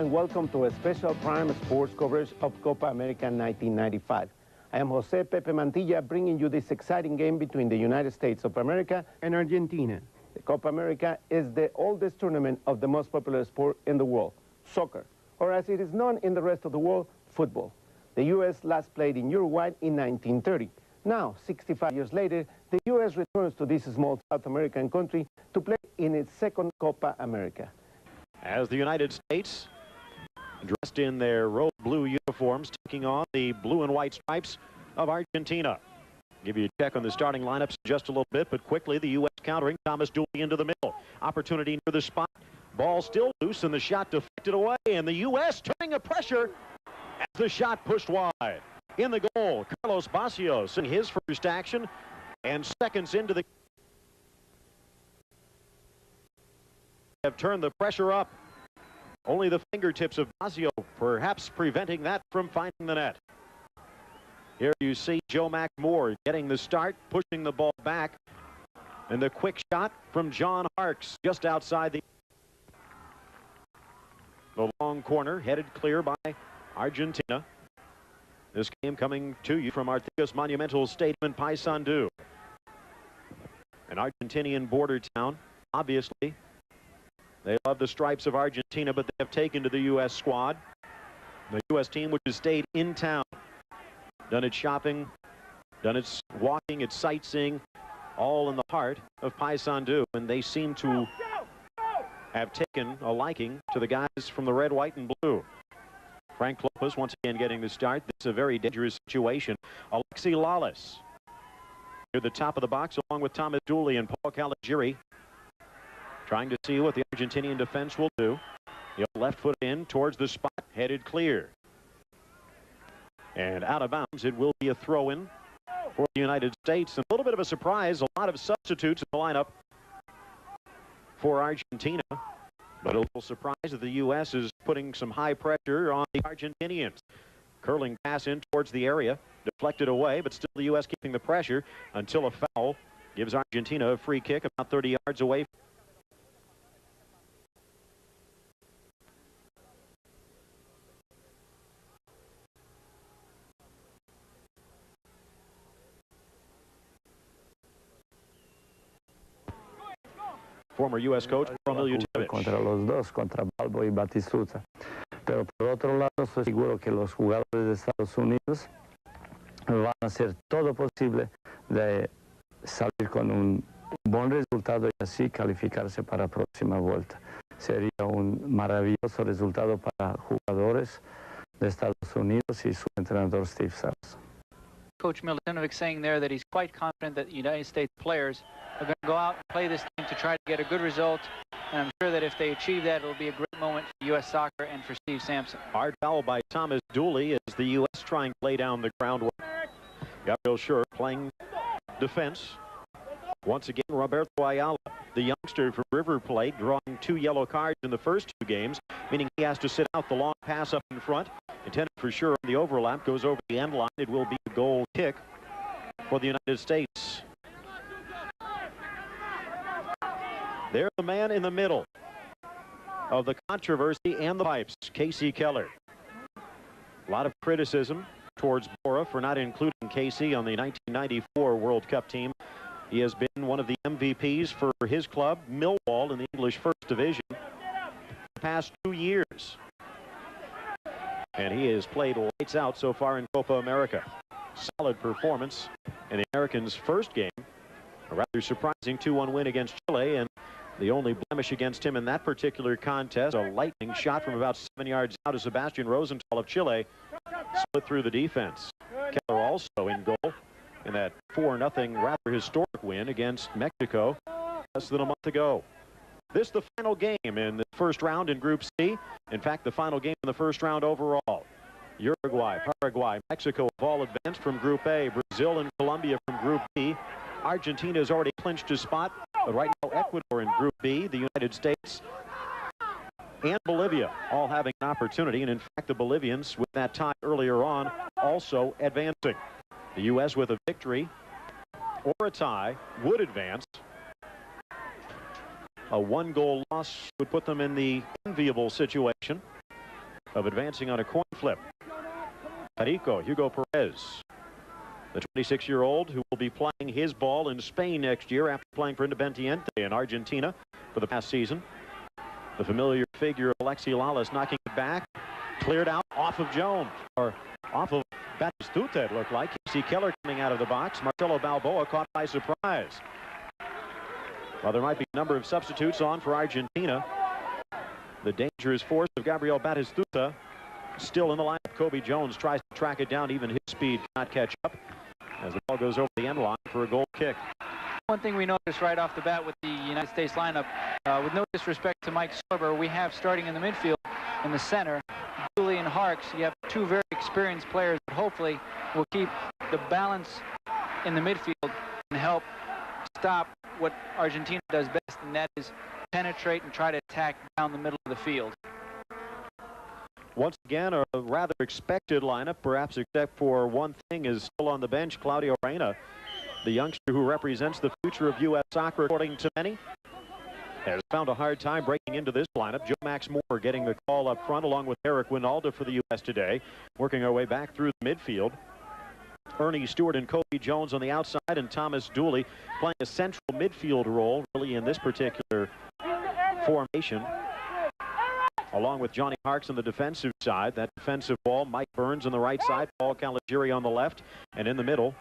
and welcome to a special prime sports coverage of Copa America 1995. I am Jose Pepe Mantilla, bringing you this exciting game between the United States of America and Argentina. The Copa America is the oldest tournament of the most popular sport in the world, soccer, or as it is known in the rest of the world, football. The U.S. last played in Uruguay in 1930. Now, 65 years later, the U.S. returns to this small South American country to play in its second Copa America. As the United States, dressed in their road blue uniforms, taking on the blue and white stripes of Argentina. Give you a check on the starting lineups in just a little bit, but quickly the U.S. countering. Thomas Dooley into the middle. Opportunity near the spot. Ball still loose, and the shot deflected away, and the U.S. turning a pressure as the shot pushed wide. In the goal, Carlos Bacios in his first action, and seconds into the have turned the pressure up. Only the fingertips of Bacio perhaps preventing that from finding the net. Here you see Joe McMoore getting the start, pushing the ball back, and the quick shot from John Harkes just outside the long corner, headed clear by Argentina. This game coming to you from Artigas Monumental Stadium in Paysandú, an Argentinian border town. Obviously, they love the stripes of Argentina, but they have taken to the U.S. squad. The U.S. team which has stayed in town, done its shopping, done its walking, its sightseeing, all in the heart of Paysandú, and they seem to have taken a liking to the guys from the red, white, and blue. Frank Lopez once again getting the start. This is a very dangerous situation. Alexi Lalas near the top of the box, along with Thomas Dooley and Paul Caligiuri, trying to see what the Argentinian defense will do. The left foot in towards the spot, headed clear. And out of bounds, it will be a throw-in for the United States. And a little bit of a surprise, a lot of substitutes in the lineup for Argentina. But a little surprise that the U.S. is putting some high pressure on the Argentinians. Curling pass in towards the area, deflected away, but still the U.S. keeping the pressure until a foul gives Argentina a free kick about 30 yards away. Former U.S. coach contra los dos, contra Balbo y Batistuta. Pero por otro lado, estoy seguro que los jugadores de Estados Unidos van a hacer todo posible de salir con un buen resultado y así calificarse para la próxima vuelta. Sería un maravilloso resultado para jugadores de Estados Unidos y su entrenador Steve Saras. Coach Milutinovic saying there that he's quite confident that United States players are going to go out and play this game to try to get a good result. And I'm sure that if they achieve that, it'll be a great moment for U.S. soccer and for Steve Sampson. Hard foul by Thomas Dooley as the U.S. trying to lay down the groundwork. Gabriel Schur playing defense. Once again, Roberto Ayala, the youngster from River Plate, drawing 2 yellow cards in the first 2 games, meaning he has to sit out the long pass up in front. Intended for sure on the overlap, goes over the end line. It will be a goal kick for the United States. They're the man in the middle of the controversy and the pipes, Casey Keller. A lot of criticism towards Bora for not including Casey on the 1994 World Cup team. He has been one of the MVPs for his club, Millwall, in the English First Division the past 2 years. And he has played lights out so far in Copa America. Solid performance in the Americans' first game. A rather surprising 2-1 win against Chile, and the only blemish against him in that particular contest, a lightning shot from about 7 yards out of Sebastian Rosenthal of Chile, split through the defense. Keller also in goal in that 4-0 rather historic win against Mexico less than a month ago. This is the final game in the first round in Group C. In fact, the final game in the first round overall. Uruguay, Paraguay, Mexico have all advanced from Group A. Brazil and Colombia from Group B. Argentina has already clinched a spot, but right now Ecuador in Group B, the United States and Bolivia all having an opportunity. And in fact, the Bolivians, with that tie earlier on, also advancing. The U.S. with a victory or a tie would advance. A 1-goal loss would put them in the enviable situation of advancing on a coin flip. Perico, Hugo Perez, the 26-year-old who will be playing his ball in Spain next year after playing for Independiente in Argentina for the past season. The familiar figure of Alexi Lalas knocking it back. Cleared out off of Jones, or off of Batistuta, it looked like. Casey Keller coming out of the box. Marcelo Balboa caught by surprise. Well, there might be a number of substitutes on for Argentina. The dangerous force of Gabriel Batistuta still in the lineup. Cobi Jones tries to track it down. Even his speed cannot catch up as the ball goes over the end line for a goal kick. One thing we noticed right off the bat with the United States lineup, with no disrespect to Mike Sorber, we have starting in the midfield in the center, Julian Harkes. You have two very experienced players that hopefully will keep the balance in the midfield and help stop what Argentina does best, and that is penetrate and try to attack down the middle of the field. Once again, a rather expected lineup, perhaps except for one thing, is still on the bench, Claudio Reyna, the youngster who represents the future of U.S. soccer, according to many, has found a hard time breaking into this lineup. Joe Max Moore getting the call up front along with Eric Wynalda for the U.S. today, working our way back through the midfield. Ernie Stewart and Cobi Jones on the outside, and Thomas Dooley playing a central midfield role really in this particular formation, along with Johnny Harkes on the defensive side. That defensive ball, Mike Burns on the right side, Paul Caligiuri on the left, and in the middle,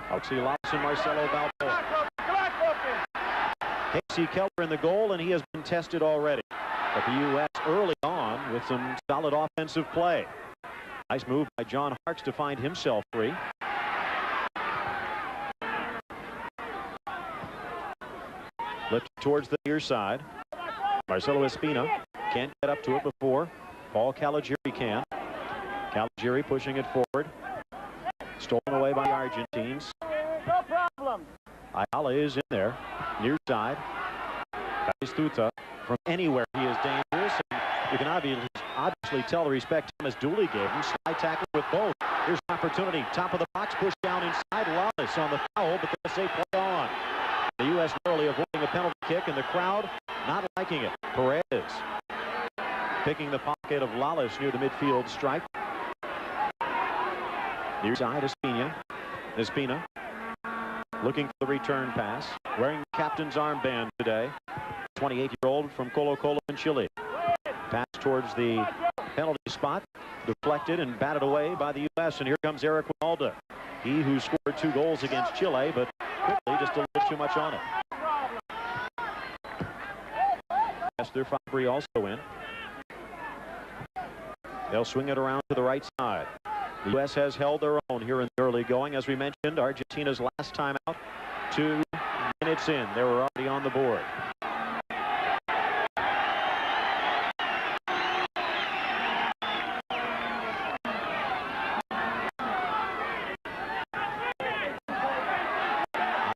Alexi Lalas and Marcelo Balboa. Casey Keller in the goal, and he has been tested already. But the U.S. early on with some solid offensive play. Nice move by John Harkes to find himself free. Lifted towards the near side. Marcelo Espina can't get up to it before Paul Caligiuri can. Caligiuri pushing it forward. Stolen away by the Argentines. No problem. Ayala is in there, near side. Batistuta, from anywhere he is dangerous, and you can obviously tell the respect Thomas Dooley gave him. Slide tackle with both. Here's an opportunity. Top of the box, push down inside. Lalas on the foul, but they'll say play on. The U.S. narrowly avoiding a penalty kick, and the crowd not liking it. Perez picking the pocket of Lalas near the midfield stripe. Near side, Espina looking for the return pass. Wearing captain's armband today. 28-year-old from Colo Colo in Chile. Pass towards the penalty spot. Deflected and batted away by the U.S. And here comes Eric Wynalda. He who scored 2 goals against Chile, but quickly just a little too much on it. Esther Fabry also in. They'll swing it around to the right side. The U.S. has held their own here in the early going. As we mentioned, Argentina's last time out, 2 minutes in, they were already on the board.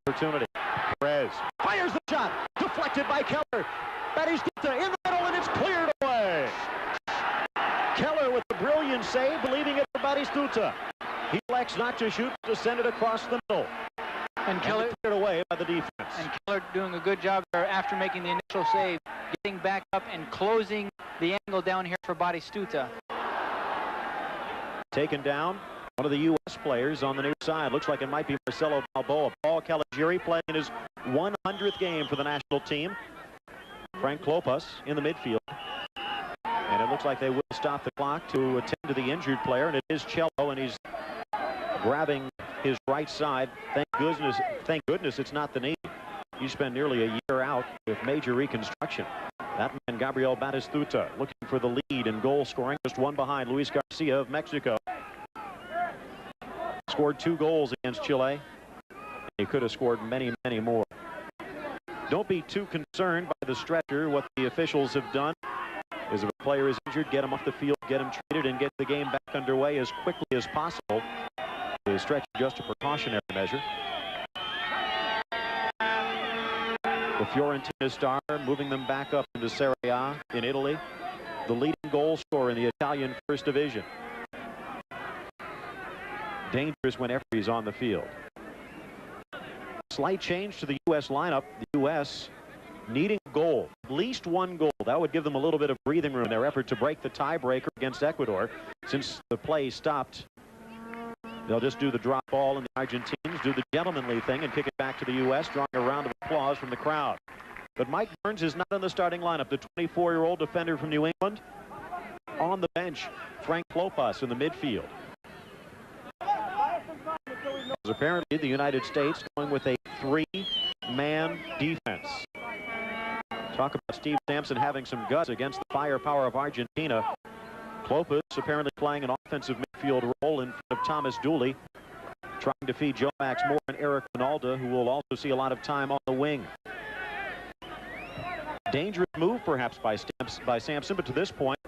Opportunity. Perez fires the shot. Deflected by Keller. Batistuta in the middle, and it's cleared away. Keller with a brilliant save, believing it for Batistuta. He elects not to shoot, to send it across the middle. And Keller cleared away by the defense. And Keller doing a good job there after making the initial save, getting back up and closing the angle down here for Batistuta. Taken down. One of the U.S. players on the near side. Looks like it might be Marcelo Balboa. Paul Caligiuri playing in his 100th game for the national team. Frank Klopas in the midfield. And it looks like they will stop the clock to attend to the injured player. And it is Cello, and he's grabbing his right side. Thank goodness it's not the knee. He spent nearly a year out with major reconstruction. That man, Gabriel Batistuta, looking for the lead in goal scoring. Just one behind Luis Garcia of Mexico. Scored 2 goals against Chile. He could have scored many, many more. Don't be too concerned by the stretcher. What the officials have done is if a player is injured, get him off the field, get him treated, and get the game back underway as quickly as possible. The stretcher just a precautionary measure. The Fiorentina star moving them back up into Serie A in Italy. The leading goal scorer in the Italian First Division. Dangerous whenever he's on the field. Slight change to the U.S. lineup. The U.S. needing goal, at least one goal. That would give them a little bit of breathing room in their effort to break the tiebreaker against Ecuador. Since the play stopped, they'll just do the drop ball, and the Argentines do the gentlemanly thing and kick it back to the U.S., drawing a round of applause from the crowd. But Mike Burns is not in the starting lineup. The 24-year-old defender from New England. On the bench, Frank Klopas in the midfield. Apparently, the United States going with a three-man defense. Talk about Steve Sampson having some guts against the firepower of Argentina. Klopas apparently playing an offensive midfield role in front of Thomas Dooley, trying to feed Joe Max Moore and Eric Wynalda, who will also see a lot of time on the wing. Dangerous move, perhaps, by Sampson, but to this point,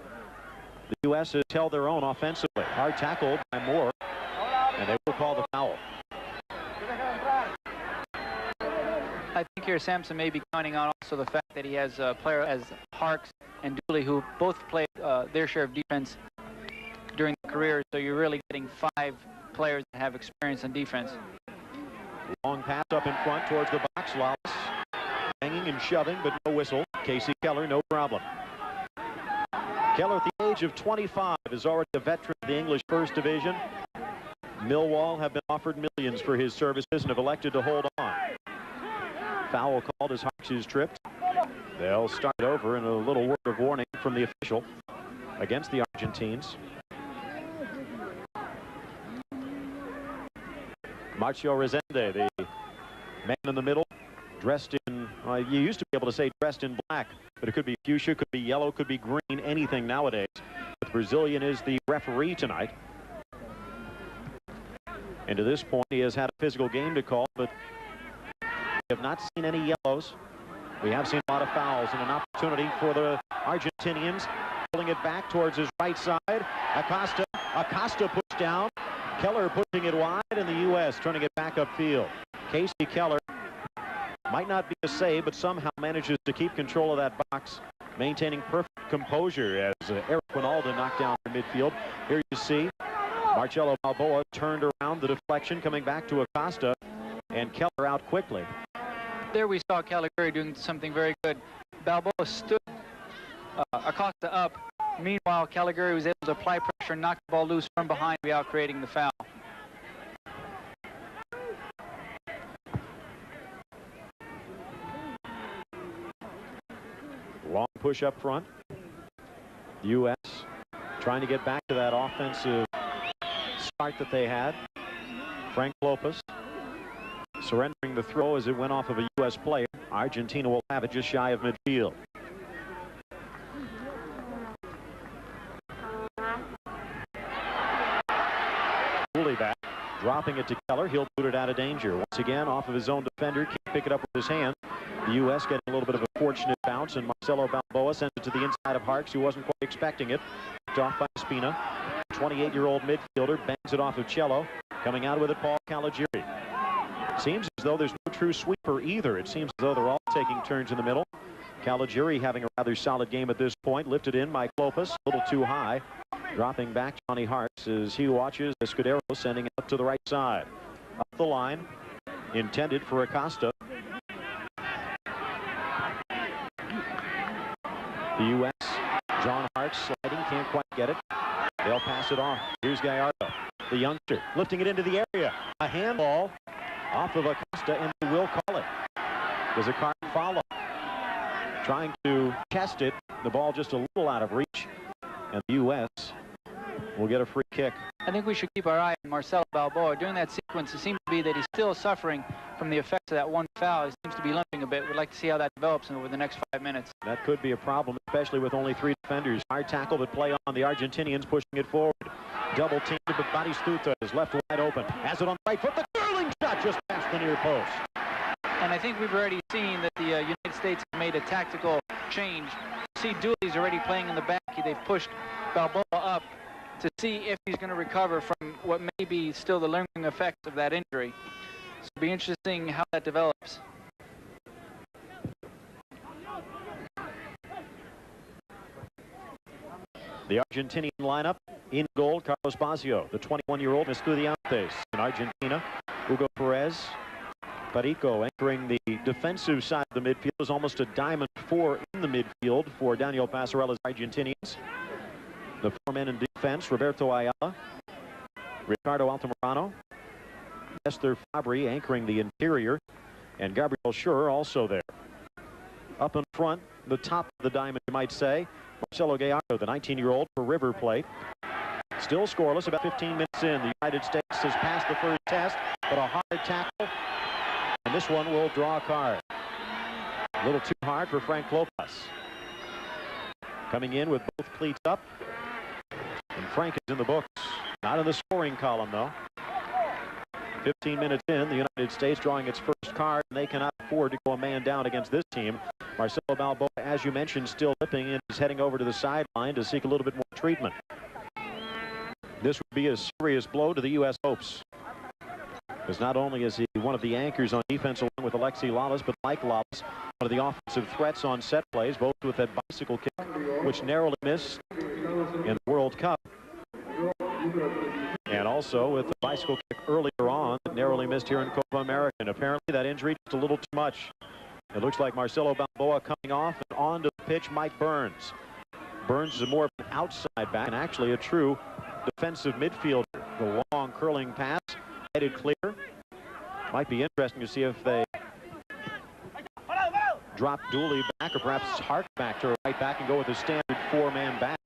the U.S. has held their own offensively. Hard tackle by Moore, and they will call the foul. I think here Sampson may be counting on also the fact that he has a player as Harkes and Dooley, who both played their share of defense during their career. So you're really getting 5 players that have experience in defense. Long pass up in front towards the box. Lalas hanging and shoving, but no whistle. Casey Keller, no problem. Keller, at the age of 25, is already a veteran of the English First Division. Millwall have been offered millions for his services and have elected to hold on. Foul called as Harkes is tripped. They'll start over, and a little word of warning from the official against the Argentines. Marcio Rezende, the man in the middle, dressed in, you used to be able to say dressed in black, but it could be fuchsia, could be yellow, could be green, anything nowadays. The Brazilian is the referee tonight. And to this point, he has had a physical game to call, but we have not seen any yellows. We have seen a lot of fouls, and an opportunity for the Argentinians, pulling it back towards his right side. Acosta pushed down. Keller pushing it wide, and the U.S. trying to get back upfield. Casey Keller might not be a save, but somehow manages to keep control of that box, maintaining perfect composure as Eric Wynalda knocked down the midfield. Here you see Marcelo Balboa turned around the deflection, coming back to Acosta, and Keller out quickly. There we saw Caligari doing something very good. Balboa stood Acosta up. Meanwhile, Caligari was able to apply pressure and knock the ball loose from behind without creating the foul. Long push up front. The U.S. trying to get back to that offensive start that they had. Frank Klopas surrendering the throw as it went off of a U.S. player. Argentina will have it just shy of midfield. Back, dropping it to Keller. He'll boot it out of danger. Once again, off of his own defender. Can't pick it up with his hand. The U.S. getting a little bit of a fortunate bounce, and Marcelo Balboa sends it to the inside of Harkes, who wasn't quite expecting it. Picked off by Espina. 28-year-old midfielder bangs it off of Cello. Coming out with it, Paul Caligiuri. Seems as though there's no true sweeper either. It seems as though they're all taking turns in the middle. Caligiuri having a rather solid game at this point. Lifted in by Klopas. A little too high. Dropping back Johnny Harkes as he watches Escudero sending out to the right side. Up the line. Intended for Acosta. The U.S. John Harkes sliding. Can't quite get it. They'll pass it off. Here's Gallardo, the youngster, lifting it into the area. A handball off of Acosta, and they will call it. Does a card follow? Trying to test it. The ball just a little out of reach. And the U.S. will get a free kick. I think we should keep our eye on Marcelo Balboa. During that sequence, it seems to be that he's still suffering from the effects of that one foul. He seems to be limping a bit. We'd like to see how that develops over the next 5 minutes. That could be a problem, especially with only 3 defenders. Hard tackle, but play on the Argentinians, pushing it forward. Double teamed, but Batistuta is left wide open. Has it on the right foot. The curling shot just past the near post. And I think we've already seen that the United States have made a tactical change. See, Dooley's already playing in the back. They've pushed Balboa up to see if he's going to recover from what may be still the lingering effects of that injury. So it'll be interesting how that develops. The Argentinian lineup: in goal, Carlos Bazio, the 21-year-old Estudiantes. In Argentina, Hugo Perez, Perico entering the defensive side of the midfield is almost a diamond 4 in the midfield for Daniel Passarella's Argentinians. The 4 men in defense, Roberto Ayala, Ricardo Altamirano, Esther Fabri anchoring the interior, and Gabriel Schur also there. Up in front, the top of the diamond, you might say, Marcelo Gallardo, the 19-year-old for River Plate. Still scoreless, about 15 minutes in. The United States has passed the first test, but a hard tackle, and this one will draw a card. A little too hard for Frank Lopez. Coming in with both cleats up, and Frank is in the books. Not in the scoring column, though. 15 minutes in, the United States drawing its first card, and they cannot afford to go a man down against this team. Marcelo Balboa, as you mentioned, still limping and is heading over to the sideline to seek a little bit more treatment. This would be a serious blow to the U.S. hopes, because not only is he one of the anchors on defense along with Alexi Lalas, but like Lalas, one of the offensive threats on set plays, both with that bicycle kick, which narrowly missed in the World Cup, and also with the bicycle kick earlier on that narrowly missed here in Copa America. And apparently that injury just a little too much. It looks like Marcelo Balboa coming off, and onto the pitch Mike Burns. Burns is more of an outside back and actually a true defensive midfielder. The long curling pass headed clear. Might be interesting to see if they drop Dooley back, or perhaps Harkes back to right back and go with a standard 4-man back.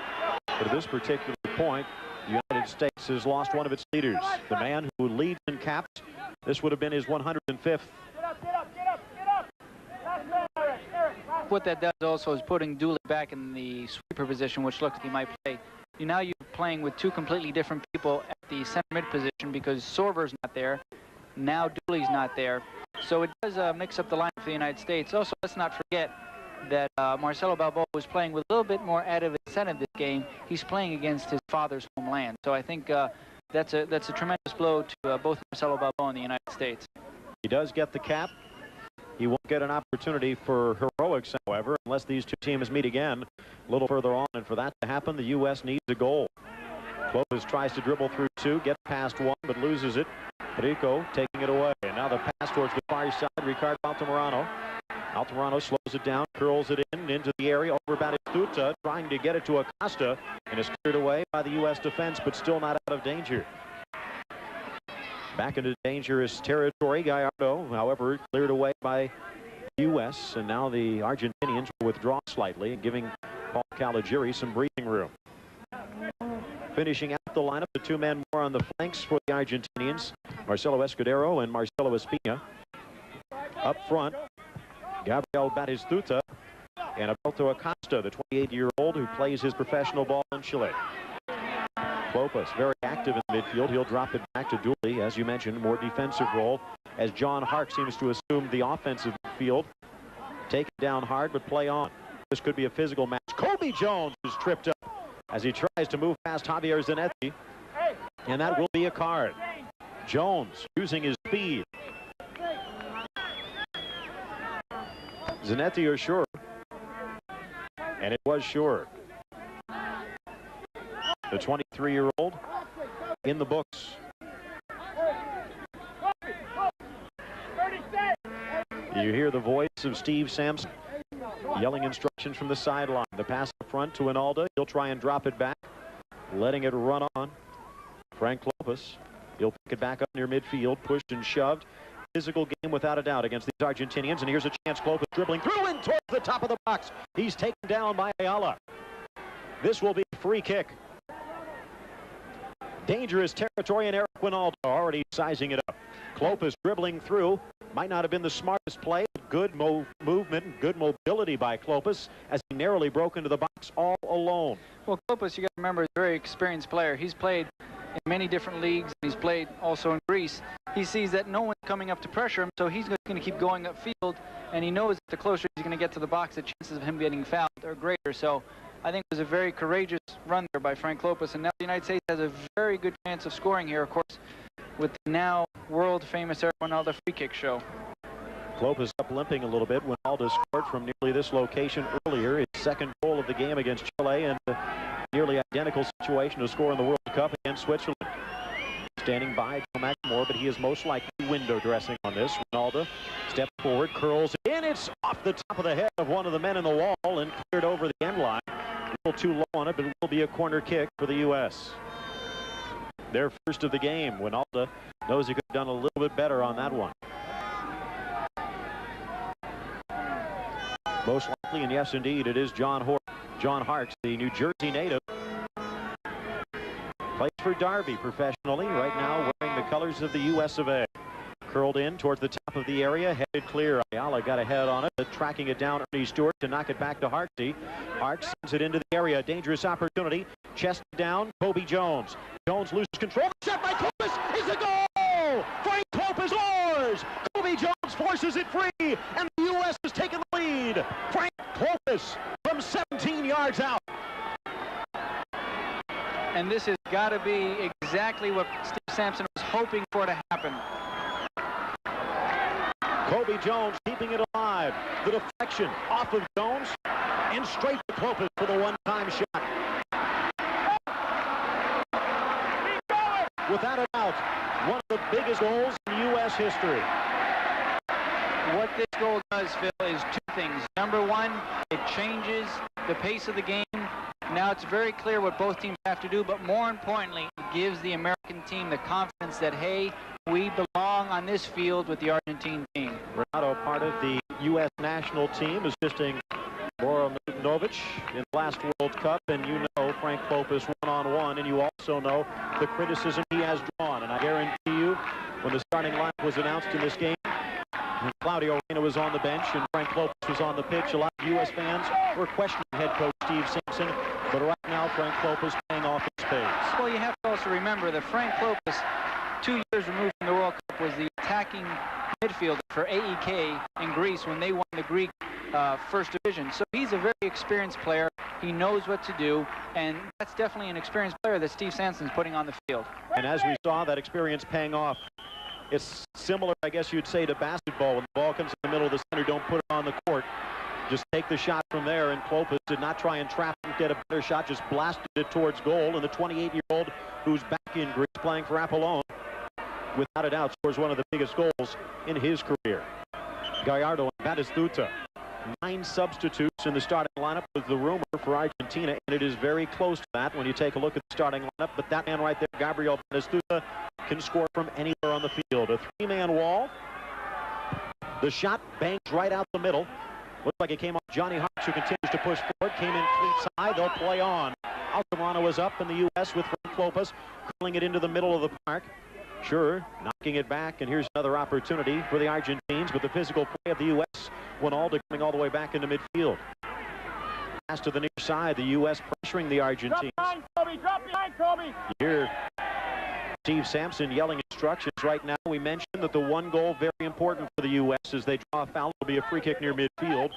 But at this particular point, the United States has lost one of its leaders, the man who leads in caps. This would have been his 105th. What that does also is putting Dooley back in the sweeper position, which looks like he might play. Now you're playing with two completely different people at the center mid position, because Sorver's not there. Now Dooley's not there. So it does mix up the line for the United States. Also, let's not forget that Marcelo Balboa was playing with a little bit more added incentive this game. He's playing against his father's homeland. So I think that's a tremendous blow to both Marcelo Balboa and the United States. He does get the cap. He won't get an opportunity for heroics, however, unless these two teams meet again a little further on. And for that to happen, the U.S. needs a goal. Clovis tries to dribble through 2, gets past 1, but loses it. Perico taking it away. And now the pass towards the far side, Ricardo Altamirano. Altamirano slows it down, curls it into the area, over Batistuta, trying to get it to Acosta, and is cleared away by the U.S. defense, but still not out of danger. Back into dangerous territory, Gallardo, however, cleared away by the U.S., and now the Argentinians will withdraw slightly, giving Paul Caligiuri some breathing room. Finishing out the lineup, the 2 men more on the flanks for the Argentinians, Marcelo Escudero and Marcelo Espina. Up front, Gabriel Batistuta and Alberto Acosta, the 28-year-old who plays his professional ball in Chile. Clopas very active in the midfield. He'll drop it back to Dooley, as you mentioned, more defensive role, as John Harkes seems to assume the offensive midfield. Take it down hard, but play on. This could be a physical match. Cobi Jones is tripped up as he tries to move past Javier Zanetti, and that will be a card. Jones using his speed. Zanetti or Schur, and it was Schur. The 23-year-old in the books. You hear the voice of Steve Sampson yelling instructions from the sideline. The pass up front to Wynalda. He'll try and drop it back, letting it run on. Frank Lopez, he'll pick it back up near midfield, pushed and shoved. Physical game without a doubt against these Argentinians, and here's a chance. Lopez dribbling through and towards the top of the box. He's taken down by Ayala. This will be a free kick. Dangerous territory, and Eric Wynalda already sizing it up. Clopas dribbling through. Might not have been the smartest play. Good movement, good mobility by Clopas as he narrowly broke into the box all alone. Well, Clopas, you got to remember, is a very experienced player. He's played in many different leagues, and he's played also in Greece. He sees that no one's coming up to pressure him, so he's going to keep going upfield, and he knows that the closer he's going to get to the box, the chances of him getting fouled are greater. So I think it was a very courageous run there by Frank Lopez, and now the United States has a very good chance of scoring here, of course, with the now world-famous Eric Wynalda free kick show. Clopas up limping a little bit. Wynalda scored from nearly this location earlier. His second goal of the game against Chile, and a nearly identical situation to score in the World Cup against Switzerland. standing by Joe McLemore, but he is most likely window dressing on this. Wynalda steps forward, curls in. It's off the top of the head of one of the men in the wall and cleared over the end line. A little too low on it, but it will be a corner kick for the U.S. Their first of the game. Wynalda knows he could have done a little bit better on that one. Most likely, and yes, indeed, it is John Harkes, the New Jersey native. Plays for Derby professionally, right now wearing the colors of the U.S. of A. Curled in towards the top of the area, headed clear. Ayala got a head on it, but tracking it down, Ernie Stewart to knock it back to Harkes. Harkes sends it into the area, dangerous opportunity. Chest down, Cobi Jones. Jones loses control. Shot by Clopas is a goal! Frank Clopas scores! Cobi Jones forces it free, and the U.S. has taken the lead. Frank Clopas from 17 yards out. And this has got to be exactly what Steve Sampson was hoping for to happen. Cobi Jones keeping it alive. The deflection off of Jones and straight to Clopas for the one-time shot. Without a doubt, one of the biggest goals in U.S. history. What this goal does, Phil, is two things. Number one, it changes the pace of the game. Now it's very clear what both teams have to do, but more importantly, it gives the American team the confidence that, hey, we belong on this field with the Argentine team. Renato, part of the U.S. national team, assisting Boranovic in the last World Cup, and you know Frank Clopas one-on-one, and you also know the criticism he has drawn. And I guarantee you, when the starting lineup was announced in this game, and Claudio Reyna was on the bench and Frank Clopas was on the pitch, a lot of U.S. fans were questioning head coach Steve Sampson, but right now Frank Clopas playing off his pace. Well, you have to also remember that Frank Clopas, 2 years removed from the World Cup, was the attacking midfielder for AEK in Greece when they won the Greek First Division. So he's a very experienced player. He knows what to do, and that's definitely an experienced player that Steve Sampson's putting on the field. And as we saw, that experience paying off. It's similar, I guess you'd say, to basketball. When the ball comes in the middle of the center, don't put it on the court. Just take the shot from there, and Clopas did not try and trap him, get a better shot, just blasted it towards goal. And the 28-year-old who's back in Greece playing for Apollon, without a doubt, scores one of the biggest goals in his career. Gallardo and Batistuta. 9 substitutes in the starting lineup with the rumor for Argentina, and it is very close to that when you take a look at the starting lineup. But that man right there, Gabriel Batistuta, can score from anywhere on the field. A 3-man wall. The shot bangs right out the middle. Looks like it came off Johnny Harkes, who continues to push forward. Came in cleats high. They'll play on. Altamirano is up in the U.S. with Frank Clopas, curling it into the middle of the park. Sure, knocking it back, and here's another opportunity for the Argentines, but the physical play of the U.S. Wynalda coming all the way back into midfield. Pass to the near side, the U.S. pressuring the Argentines. Drop behind, Cobi. Here, Steve Sampson yelling instructions right now. We mentioned that the one goal very important for the U.S. as they draw a foul. It'll be a free kick near midfield.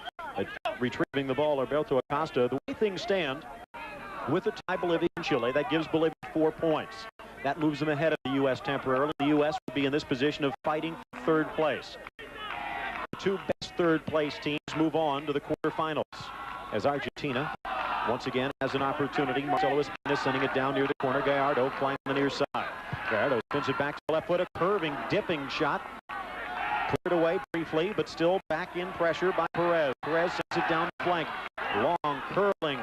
Retrieving the ball, Alberto Acosta. The way things stand, with the tie Bolivia and Chile, that gives Bolivia 4 points. That moves them ahead of the U.S. temporarily. The U.S. will be in this position of fighting for third place. The 2 best third-place teams move on to the quarterfinals. As Argentina, once again, has an opportunity. Marcelo Espina sending it down near the corner. Gallardo flying on the near side. Gallardo spins it back to the left foot. A curving, dipping shot. Cleared away briefly, but still back in pressure by Perez. Perez sends it down the flank. Long, curling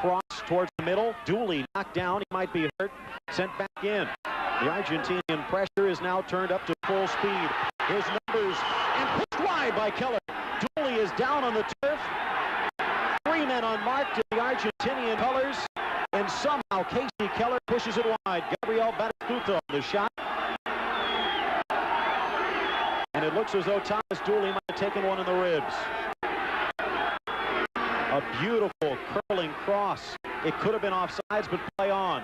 cross towards the middle. Dooley knocked down. He might be hurt. Sent back in. The Argentinian pressure is now turned up to full speed. His numbers, and pushed wide by Keller. Dooley is down on the turf. 3 men unmarked in the Argentinian colors. And somehow Casey Keller pushes it wide. Gabriel Batistuta on the shot. And it looks as though Thomas Dooley might have taken one in the ribs. A beautiful curling cross. It could have been offsides, but play on.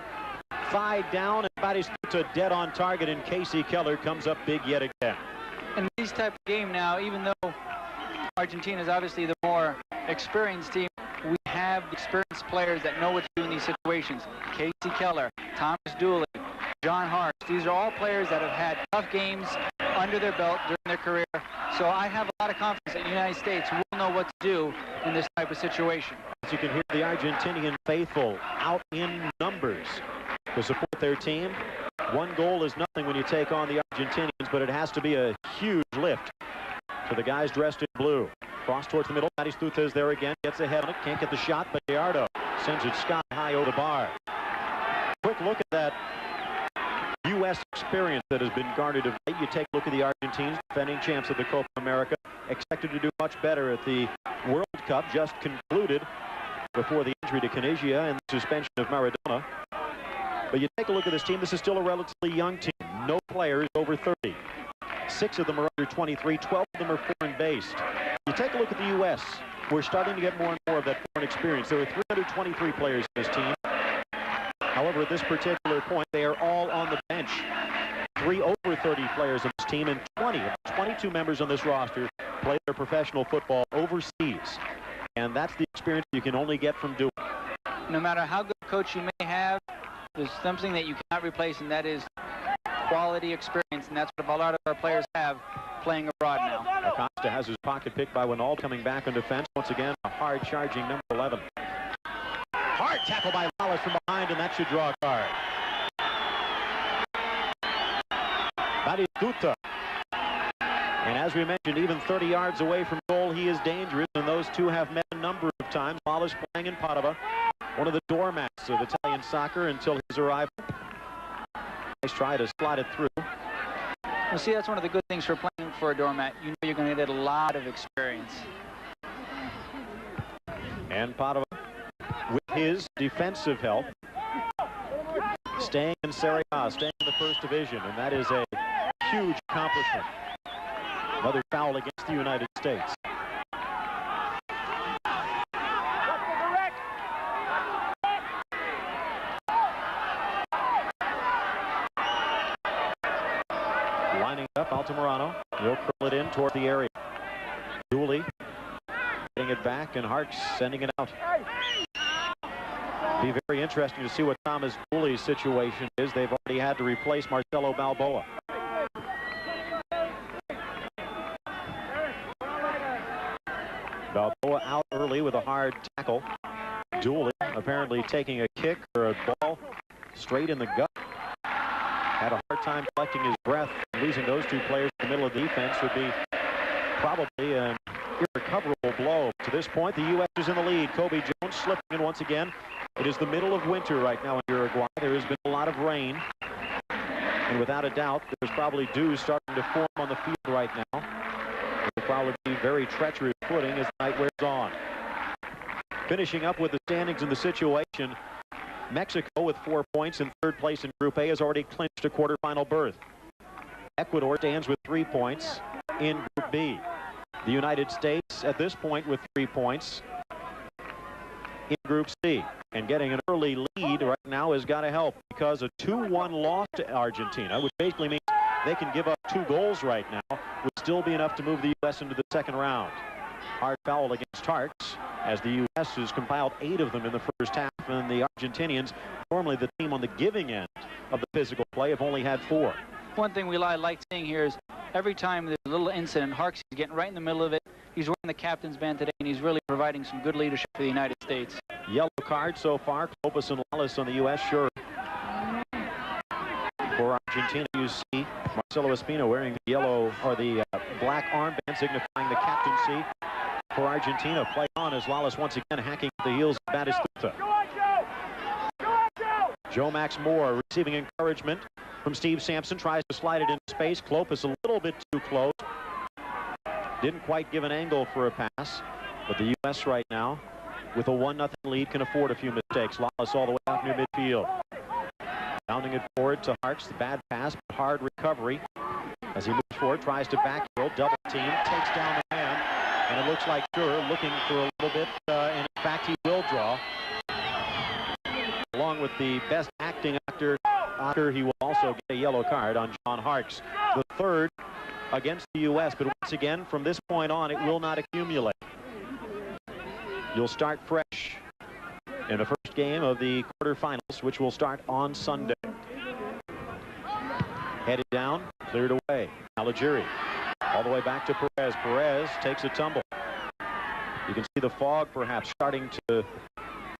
Thigh down, and Batistuta dead on target, and Casey Keller comes up big yet again. In these type of game now, even though Argentina is obviously the more experienced team, we have experienced players that know what to do in these situations. Casey Keller, Thomas Dooley, John Harkes. These are all players that have had tough games under their belt during their career. So I have a lot of confidence that the United States will know what to do in this type of situation. As you can hear, the Argentinian faithful out in numbers to support their team. One goal is nothing when you take on the Argentinians, but it has to be a huge lift for the guys dressed in blue. Cross towards the middle. Batistuta is there again. Gets ahead on it. Can't get the shot, but Gallardo sends it sky high over the bar. Quick look at that U.S. experience that has been garnered of late. You take a look at the Argentines, defending champs of the Copa America, expected to do much better at the World Cup, just concluded before the injury to Caniggia and the suspension of Maradona. But you take a look at this team. This is still a relatively young team. No players over 30. 6 of them are under 23. 12 of them are foreign-based. You take a look at the U.S. We're starting to get more and more of that foreign experience. There are 323 players in this team. However, at this particular point, they are all on the bench. 3 over 30 players on this team, and 22 members on this roster play their professional football overseas. And that's the experience you can only get from doing. No matter how good a coach you may have, there's something that you cannot replace, and that is quality experience, and that's what a lot of our players have playing abroad now. Acosta has his pocket picked by Wynalda, coming back on defense. Once again, a hard charging number 11. Hard tackle by Lalas from behind, and that should draw a card. Batistuta. And as we mentioned, even 30 yards away from goal, he is dangerous, and those two have met a number of times. Lalas playing in Padova, one of the doormats of Italian soccer until his arrival. Nice try to slide it through. Well, see, that's one of the good things for playing for a doormat. You know you're going to get a lot of experience. And Padova, with his defensive help, staying in Serie A, staying in the first division, and that is a huge accomplishment. Another foul against the United States. Lining up, Altamirano. He'll curl it in toward the area. Dooley getting it back, and Harkes sending it out. Be very interesting to see what Thomas Dooley's situation is. They've already had to replace Marcelo Balboa. Balboa out early with a hard tackle. Dooley apparently taking a kick or a ball straight in the gut. Had a hard time collecting his breath. Losing those two players in the middle of the defense would be probably an irrecoverable blow. To this point, the U.S. is in the lead. Cobi Jones slipping in once again. It is the middle of winter right now in Uruguay. There has been a lot of rain. And without a doubt, there's probably dew starting to form on the field right now. It will probably be very treacherous footing as the night wears on. Finishing up with the standings and the situation, Mexico with 4 points in third place in Group A has already clinched a quarterfinal berth. Ecuador stands with 3 points in Group B. The United States at this point with 3 points in Group C. And getting an early lead right now has got to help, because a 2-1 loss to Argentina, which basically means they can give up 2 goals right now, would still be enough to move the U.S. into the second round. Hard foul against Harkes, as the U.S. has compiled 8 of them in the first half, and the Argentinians, normally the team on the giving end of the physical play, have only had 4. One thing we like seeing here is every time there's a little incident, Harkes is getting right in the middle of it. He's wearing the captain's band today, and he's really providing some good leadership for the United States. Yellow card so far. Clopas and Lalas on the U.S. shirt. For Argentina, you see Marcelo Espino wearing the yellow, or the black armband signifying the captaincy. For Argentina, play on as Lalas once again hacking at the heels of Batistuta. Joe Max Moore receiving encouragement from Steve Sampson, tries to slide it into space. Clopas a little bit too close. Didn't quite give an angle for a pass, but the U.S. right now, with a 1-0 lead, can afford a few mistakes. Lalas all the way out near midfield. Bounding it forward to Harkes, the bad pass, hard recovery. As he moves forward, tries to back throw, double team, takes down the man, and it looks like Schur looking for a little bit, and in fact he will draw. Along with the best acting actor, he will also get a yellow card on John Harkes. The third against the U.S., but once again, from this point on, it will not accumulate. You'll start fresh in the first game of the quarterfinals, which will start on Sunday. Headed down, cleared away. Alagiri all the way back to Perez. Perez takes a tumble. You can see the fog perhaps starting to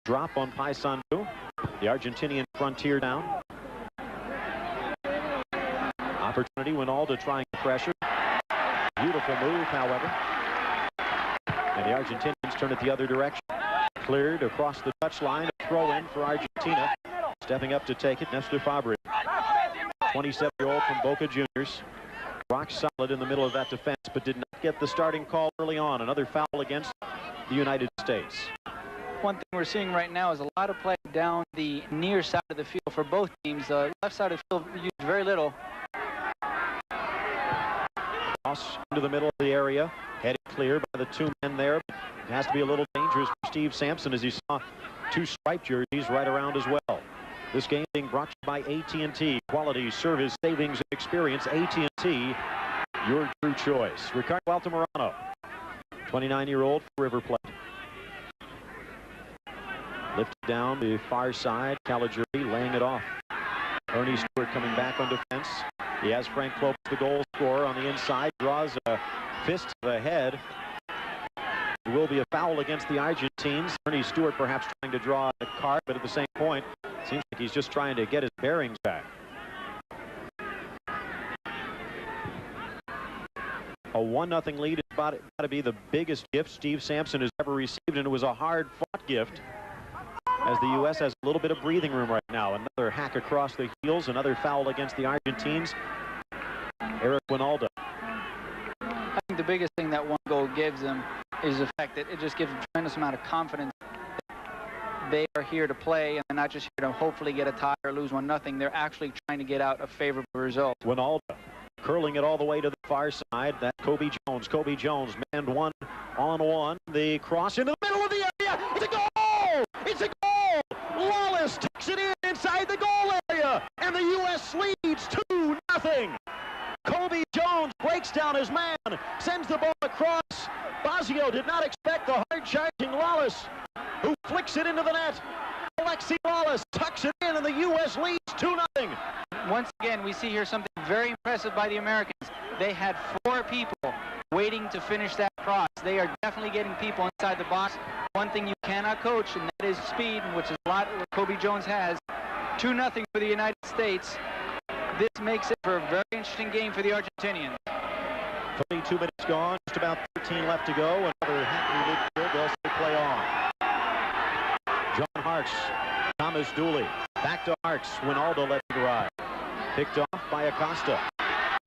drop on Paysandu. The Argentinian frontier down. Opportunity, Wynalda trying to pressure. Beautiful move, however. And the Argentinians turn it the other direction. Cleared across the touchline. Throw in for Argentina. Stepping up to take it, Nestor Fabri. 27-year-old from Boca Juniors. Rock solid in the middle of that defense, but did not get the starting call early on. Another foul against the United States. One thing we're seeing right now is a lot of play down the near side of the field for both teams. The left side of the field used very little. Cross into the middle of the area. Headed clear by the two men there. But it has to be a little dangerous for Steve Sampson as he saw two striped jerseys right around as well. This game being brought to you by AT&T. Quality, service, savings, and experience. AT&T, your true choice. Ricardo Altamirano, 29-year-old for River Plate. Lifted down the far side. Caligiuri laying it off. Ernie Stewart coming back on defense. He has Frank Clopes, the goal scorer, on the inside. Draws a fist to the head. It will be a foul against the Argentines. Ernie Stewart perhaps trying to draw a card, but at the same point, it seems like he's just trying to get his bearings back. A 1-0 lead is about to be the biggest gift Steve Sampson has ever received, and it was a hard-fought gift, as the U.S. has a little bit of breathing room right now. Another hack across the heels, another foul against the Argentines. Eric Wynalda. I think the biggest thing that one goal gives them is the fact that it just gives them a tremendous amount of confidence that they are here to play, and they're not just here to hopefully get a tie or lose 1-0. They're actually trying to get out a favorable result. Wynalda curling it all the way to the far side. That Cobi Jones. Cobi Jones manned 1-on-1. The cross into the middle of the area. It's a goal! It's a goal! Lalas takes it in inside the goal area, and the U.S. leads 2-0. Cobi Jones breaks down his man, sends the ball across. Bazio did not expect the hard-charging Lalas, who flicks it into the net. Alexi Lalas tucks it in, and the U.S. leads 2-0. Once again, we see here something very impressive by the Americans. They had 4 people waiting to finish that cross. They are definitely getting people inside the box. One thing you cannot coach, and that is speed, which is a lot what Cobi Jones has. 2-0 for the United States. This makes it for a very interesting game for the Argentinians. 32 minutes gone, just about 13 left to go. Another happy midfield. They'll still play on. John Harkes, Thomas Dooley, back to Harkes. Wynalda lets it ride. Picked off by Acosta.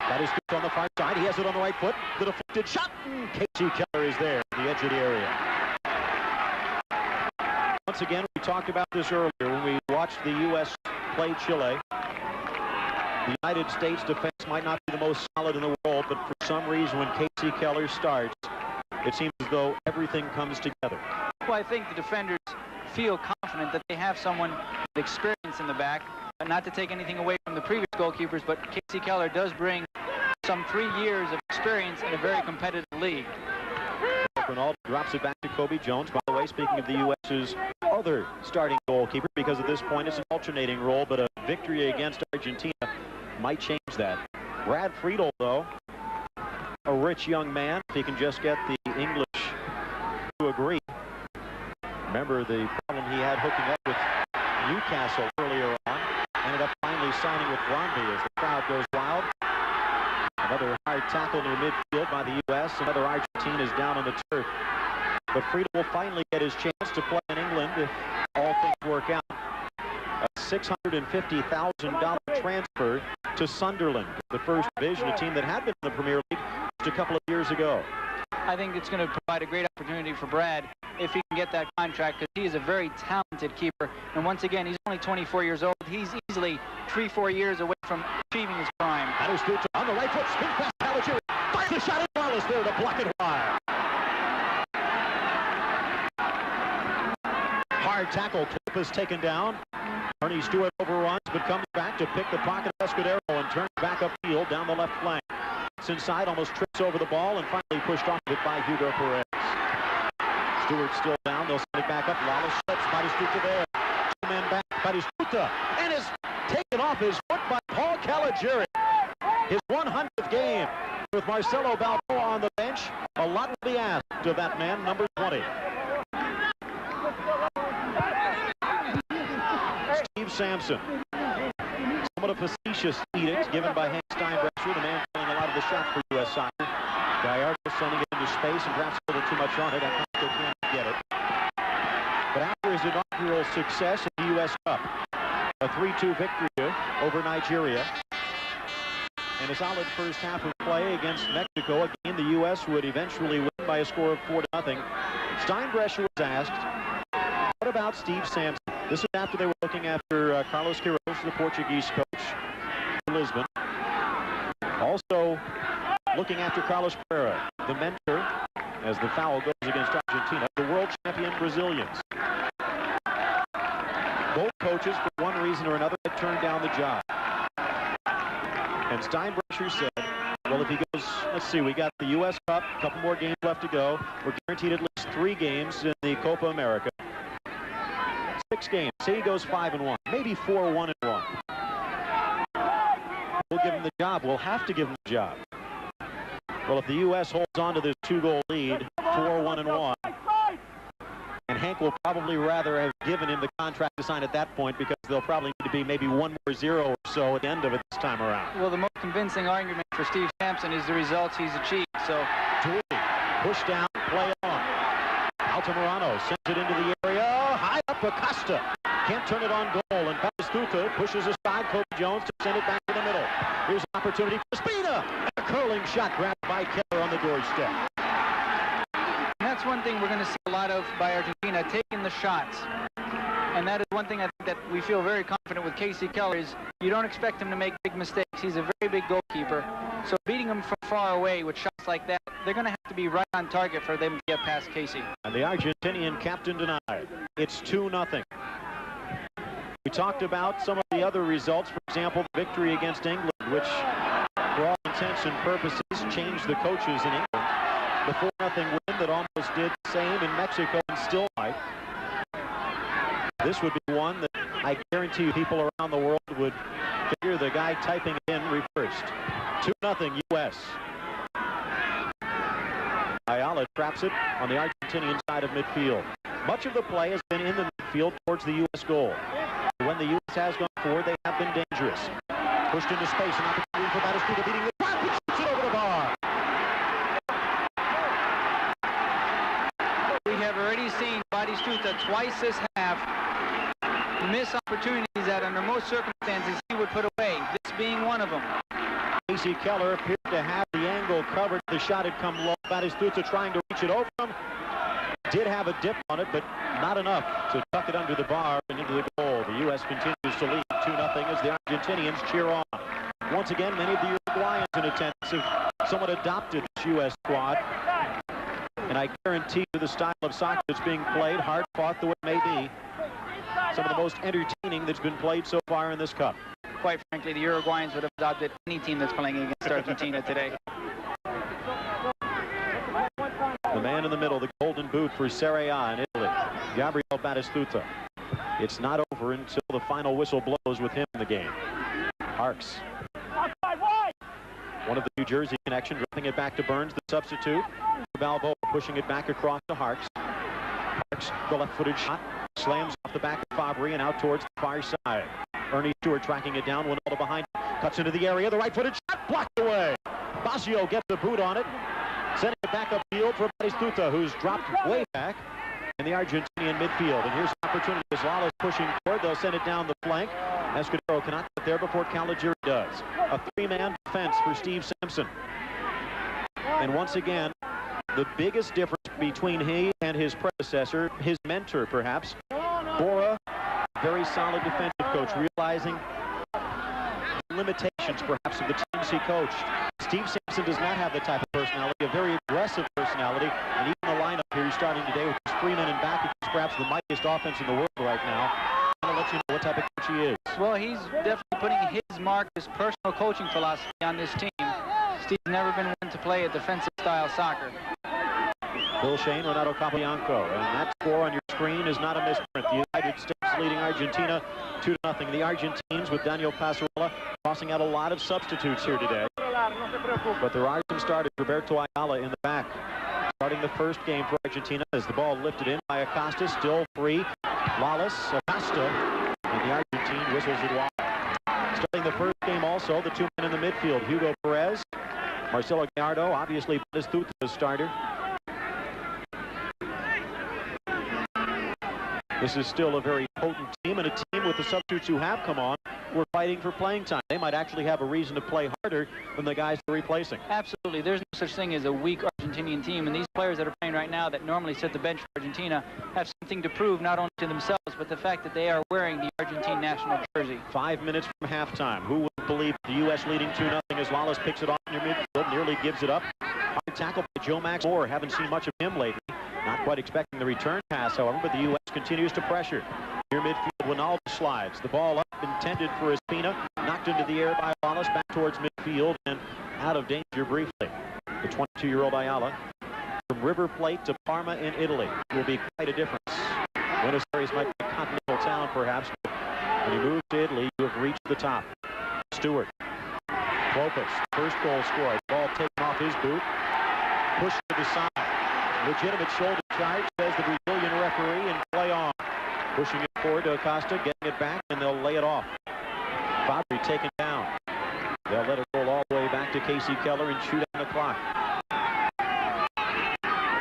That is good on the far side. He has it on the right foot. The deflected shot. Casey Keller is there at the edge of the area. Once again, we talked about this earlier when we watched the U.S. play Chile. The United States defense might not be the most solid in the world, but for some reason when Casey Keller starts, it seems as though everything comes together. Well, I think the defenders feel confident that they have someone with experience in the back. Not to take anything away from the previous goalkeepers, but Casey Keller does bring some 3 years of experience in a very competitive league. Wynalda drops it back to Cobi Jones. By the way, speaking of the U.S.'s other starting goalkeeper, because at this point it's an alternating role, but a victory against Argentina might change that. Brad Friedel, though, a rich young man, if he can just get the English to agree. Remember the problem he had hooking up with Newcastle earlier on. Ended up finally signing with Bromby as the crowd goes wild. Another hard tackle near midfield by the U.S. Another Argentina is down on the turf. But Friedel will finally get his chance to play in England if all things work out. A $650,000 transfer to Sunderland, the first division, a team that had been in the Premier League just a couple of years ago. I think it's going to provide a great opportunity for Brad if he can get that contract, because he is a very talented keeper. And once again, he's only 24 years old. He's easily 3-4 years away from achieving his prime. That is good. On the right foot, spin past Caligiuri. Fires the shot at Lalas there to block it wide. Hard tackle. Clip is taken down. Ernie Stewart overruns, but comes back to pick the pocket of Escudero and turns back upfield down the left flank. It's inside, almost trips over the ball, and finally pushed off it by Hugo Perez. Stewart still down. They'll send it back up. Lalas slips. Batistuta there. 2 men back. Batistuta. And is taken off his foot by Paul Caligiuri. His 100th game with Marcelo Balboa on the bench. A lot will be asked of that man, number 20. Steve Sampson. So Somewhat a facetious edict given by Hank Steinbrecher, the man playing a lot of the shots for U.S. Soccer. Gallardo sending it into space and perhaps a little too much on it. Acosta can't get it. But after his inaugural success in the U.S. Cup, a 3-2 victory over Nigeria, and a solid first half of play against Mexico, a game the U.S. would eventually win by a score of 4-0. Steinbrecher was asked, what about Steve Sampson? This is after they were looking after Carlos Queiroz, the Portuguese coach in Lisbon. Also looking after Carlos Pereira, the mentor, as the foul goes against Argentina, the world champion Brazilians. Both coaches, for one reason or another, had turned down the job. And Steinbrecher said, well, if he goes, let's see, we got the U.S. Cup, a couple more games left to go. We're guaranteed at least 3 games in the Copa America. 6 games. Say he goes 5-1, maybe 4-1-1. We'll give him the job. We'll have to give him the job. Well, if the U.S. holds on to this 2-goal lead, 4-1-1, and Hank will probably rather have given him the contract to sign at that point, because they'll probably need to be maybe 1 more 0 or so at the end of it this time around. Well, the most convincing argument for Steve Sampson is the results he's achieved. So, push down, play on. Altamirano sends it into the area. High up, Acosta can't turn it on goal, and Batistuta pushes aside Cobi Jones to send it back to the middle. Here's an opportunity for Spina. A curling shot grabbed by Keller on the doorstep. And that's one thing we're going to see a lot of by Argentina, taking the shots. And that is one thing I think that we feel very confident with Casey Keller is you don't expect him to make big mistakes. He's a very big goalkeeper. So beating him from far away with shots like that, they're going to have to be right on target for them to get past Casey. And the Argentinian captain denied. It's 2-0. We talked about some of the other results. For example, the victory against England, which for all intents and purposes changed the coaches in England. The 4-0 win that almost did the same in Mexico and still might. This would be one that I guarantee people around the world would figure the guy typing it in reversed. 2-0 U.S. Ayala traps it on the Argentinian side of midfield. Much of the play has been in the midfield towards the U.S. goal. When the U.S. has gone forward, they have been dangerous. Pushed into space, an opportunity for Batistuta beating the block, which shoots it over the bar. We have already seen Batistuta twice this half miss opportunities that under most circumstances he would put away, this being one of them. Casey Keller appeared to have the angle covered. The shot had come low. Batistuta trying to reach it over him. Did have a dip on it, but not enough to tuck it under the bar and into the goal. The U.S. continues to lead 2-0 as the Argentinians cheer on. Once again, many of the Uruguayans in attendance have somewhat adopted this U.S. squad. And I guarantee you the style of soccer that's being played, hard fought the way it may be, some of the most entertaining that's been played so far in this cup. Quite frankly, the Uruguayans would have adopted any team that's playing against Argentina today. The man in the middle, the golden boot for Serie A in Italy, Gabriel Batistuta. It's not over until the final whistle blows with him in the game. Harkes. One of the New Jersey connection, dropping it back to Burns, the substitute. Balboa pushing it back across to Harkes. Harkes, the left-footed shot, slams off the back of Fabry and out towards the far side. Ernie Stewart tracking it down, Wynalda behind, cuts into the area, the right-footed shot, blocked away. Basio gets a boot on it, sending it back upfield for Batistuta, who's dropped way back in the Argentinian midfield. And here's an opportunity as Lalas pushing forward. They'll send it down the flank. Escudero cannot get there before Caligiuri does. A 3-man defense for Steve Sampson. And once again, the biggest difference between he and his predecessor, his mentor perhaps, Bora, very solid defensive coach, realizing the limitations perhaps of the teams he coached. Steve Sampson does not have the type of personality, a very aggressive personality, and even the lineup here he's starting today with his 3 men in back, which is perhaps the mightiest offense in the world right now. I'll let you know what type of coach he is. Well, he's definitely putting his mark, his personal coaching philosophy on this team. Steve's never been one to play a defensive style soccer. Bill Shane, Renato Capobianco, and that score on your screen is not a misprint. The United States leading Argentina 2-0. The Argentines with Daniel Passarola tossing out a lot of substitutes here today. But there are some starters. Roberto Ayala in the back, starting the first game for Argentina as the ball lifted in by Acosta, still free. Lalas, Acosta, and the Argentine whistles it wide. Starting the first game also, the two men in the midfield, Hugo Perez, Marcelo Gallardo, obviously Batistuta the starter. This is still a very potent team, and a team with the substitutes who have come on were fighting for playing time. They might actually have a reason to play harder than the guys they're replacing. Absolutely. There's no such thing as a weak Argentinian team, and these players that are playing right now that normally set the bench for Argentina have something to prove, not only to themselves, but the fact that they are wearing the Argentine national jersey. 5 minutes from halftime. Who would believe the U.S. leading 2-0 as Lalas picks it off in your midfield, nearly gives it up. Hard tackle by Joe Max Moore. Haven't seen much of him lately. Not quite expecting the return pass, however, but the U.S. continues to pressure. Near midfield, Wynalda slides. The ball up, intended for Espina. Knocked into the air by Lalas, back towards midfield, and out of danger briefly. The 22-year-old Ayala, from River Plate to Parma in Italy, will be quite a difference. Buenos Aires might be a continental town, perhaps, but when you move to Italy, you have reached the top. Stewart. Clopas, first goal scored. Ball taken off his boot. Pushed to the side. Legitimate shoulder charge, says the Brazilian referee, and play on. Pushing it forward to Acosta, getting it back, and they'll lay it off. Fabry taken down. They'll let it roll all the way back to Casey Keller and shoot on the clock.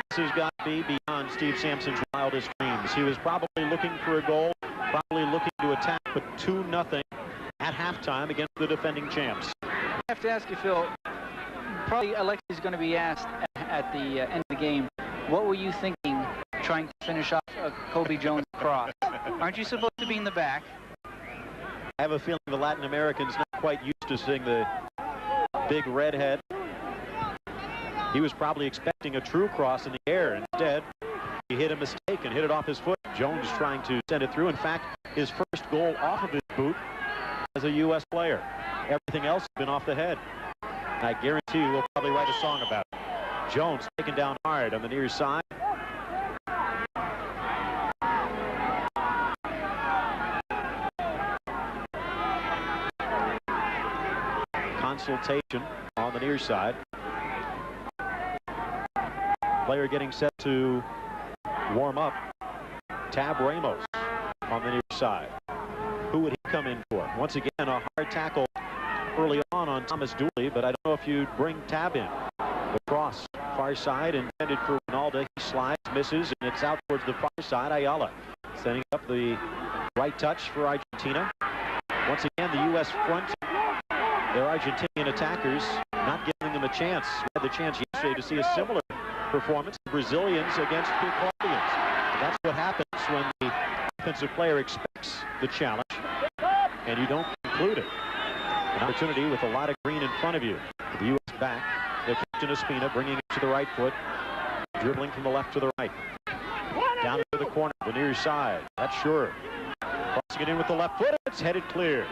This has got to be beyond Steve Sampson's wildest dreams. He was probably looking for a goal, probably looking to attack, but 2-0 at halftime against the defending champs. I have to ask you, Phil, probably Alexi is going to be asked at the end of the game, what were you thinking trying to finish off a Cobi Jones cross? Aren't you supposed to be in the back? I have a feeling the Latin Americans not quite used to seeing the big redhead. He was probably expecting a true cross in the air. Instead, he hit a mistake and hit it off his foot. Jones trying to send it through. In fact, his first goal off of his boot as a U.S. player. Everything else has been off the head. I guarantee you we'll probably write a song about it. Jones taken down hard on the near side. Consultation on the near side. Player getting set to warm up. Tab Ramos on the near side. Who would he come in for? Once again, a hard tackle early on Thomas Dooley, but I don't know if you'd bring Tab in. The cross, far side, intended for Wynalda. He slides, misses, and it's out towards the far side. Ayala setting up the right touch for Argentina. Once again, the U.S. front, their Argentinian attackers not giving them a chance. We had the chance yesterday to see a similar performance. The Brazilians against the Colombians. That's what happens when the offensive player expects the challenge and you don't conclude it. An opportunity with a lot of green in front of you. The U.S. back. The captain Espina bringing it to the right foot, dribbling from the left to the right. Down into the corner, the near side. That's sure. Crossing it in with the left foot. It's headed clear.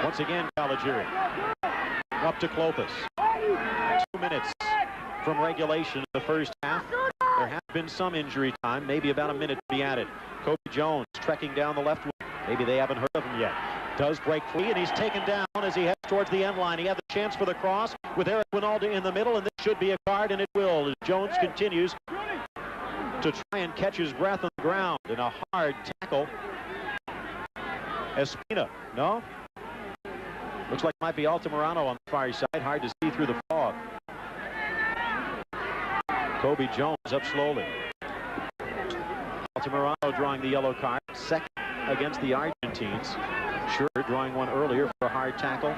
Once again, Caligiuri. Up to Clopas. 2 minutes from regulation in the first half. There has been some injury time, maybe about a minute to be added. Cobi Jones trekking down the left wing. Maybe they haven't heard of him yet. Does break free, and he's taken down as he heads towards the end line. He had the chance for the cross with Eric Wynalda in the middle, and this should be a card, and it will, as Jones continues to try and catch his breath on the ground in a hard tackle. Espina, no? Looks like it might be Altamirano on the far side. Hard to see through the fog. Cobi Jones up slowly. Altamirano drawing the yellow card. Second against the Argentines. Sure, drawing one earlier for a hard tackle.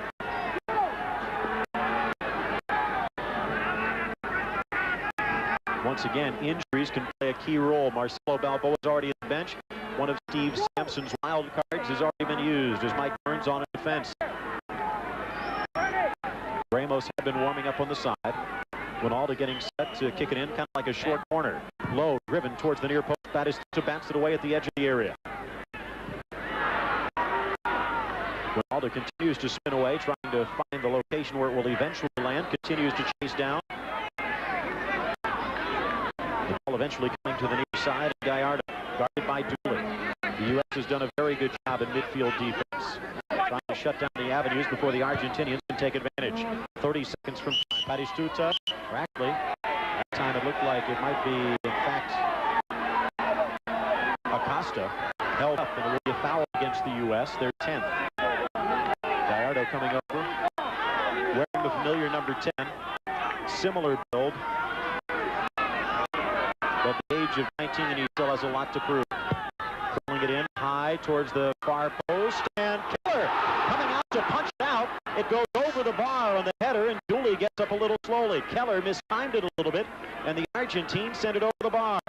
Once again, injuries can play a key role. Marcelo Balboa is already on the bench. One of Steve Sampson's wild cards has already been used as Mike Burns on a defense. Ramos had been warming up on the side. Wynalda getting set to kick it in, kind of like a short corner. Low, driven towards the near post. Batistuta bats it away at the edge of the area. Wynalda continues to spin away, trying to find the location where it will eventually land. Continues to chase down. The ball eventually coming to the near side. Gallardo, guarded by Dooley. The U.S. has done a very good job in midfield defense, trying to shut down the avenues before the Argentinians can take advantage. 30 seconds from time. Batistuta, Rackley. That time it looked like it might be, in fact, Acosta held up, and it will be a foul against the U.S. Their 10th. Gallardo coming over, wearing the familiar number 10. Similar build. But at the age of 19, he still has a lot to prove. Pulling it in high towards the far post, and Keller coming out to punch it out. It goes over the bar on the header, and Dooley gets up a little slowly. Keller mistimed it a little bit, and the Argentine sent it over the bar.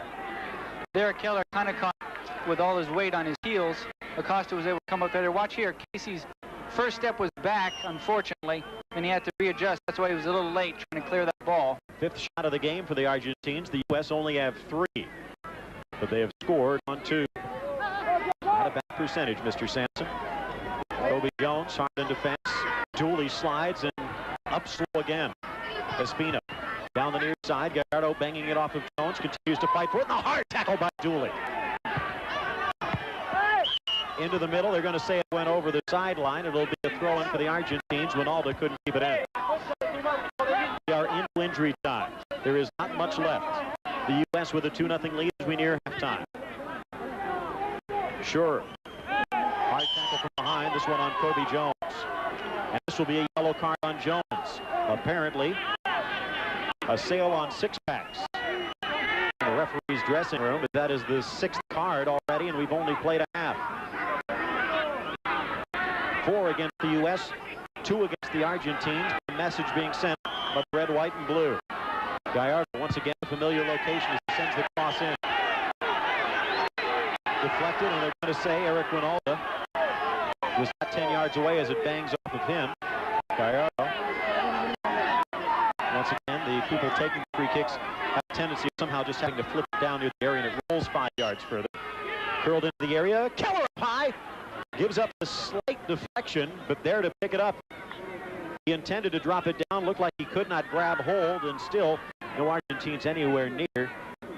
There, Keller kind of caught with all his weight on his heels. Acosta was able to come up there. Watch here, Casey's first step was back, unfortunately, and he had to readjust. That's why he was a little late trying to clear that ball. Fifth shot of the game for the Argentines. The U.S. only have 3, but they have scored on 2. Not a bad percentage, Mr. Sampson. Cobi Jones, hard in defense. Dooley slides and up slow again. Espina down the near side. Gallardo banging it off of Jones. Continues to fight for it. And a hard tackle by Dooley. Into the middle. They're going to say it went over the sideline. It'll be a throw-in for the Argentines. Wynalda couldn't keep it in. We are into injury time. There is not much left. The U.S. with a 2-0 lead as we near halftime. Sure. Hard tackle from behind. This one on Cobi Jones. And this will be a yellow card on Jones. Apparently, a sale on 6-packs. In the referee's dressing room, but that is the 6th card already, and we've only played a half. 4 against the U.S., 2 against the Argentines. The message being sent of red, white, and blue. Gallardo, once again, a familiar location as he sends the cross in. Deflected, and they're going to say Eric Wynalda was not 10 yards away as it bangs off of him. Gallardo. Once again, the people taking the free kicks have a tendency of somehow just having to flip it down near the area, and it rolls 5 yards further. Curled into the area. Keller up high. Gives up a slight deflection, but there to pick it up. He intended to drop it down. Looked like he could not grab hold, and still no Argentines anywhere near.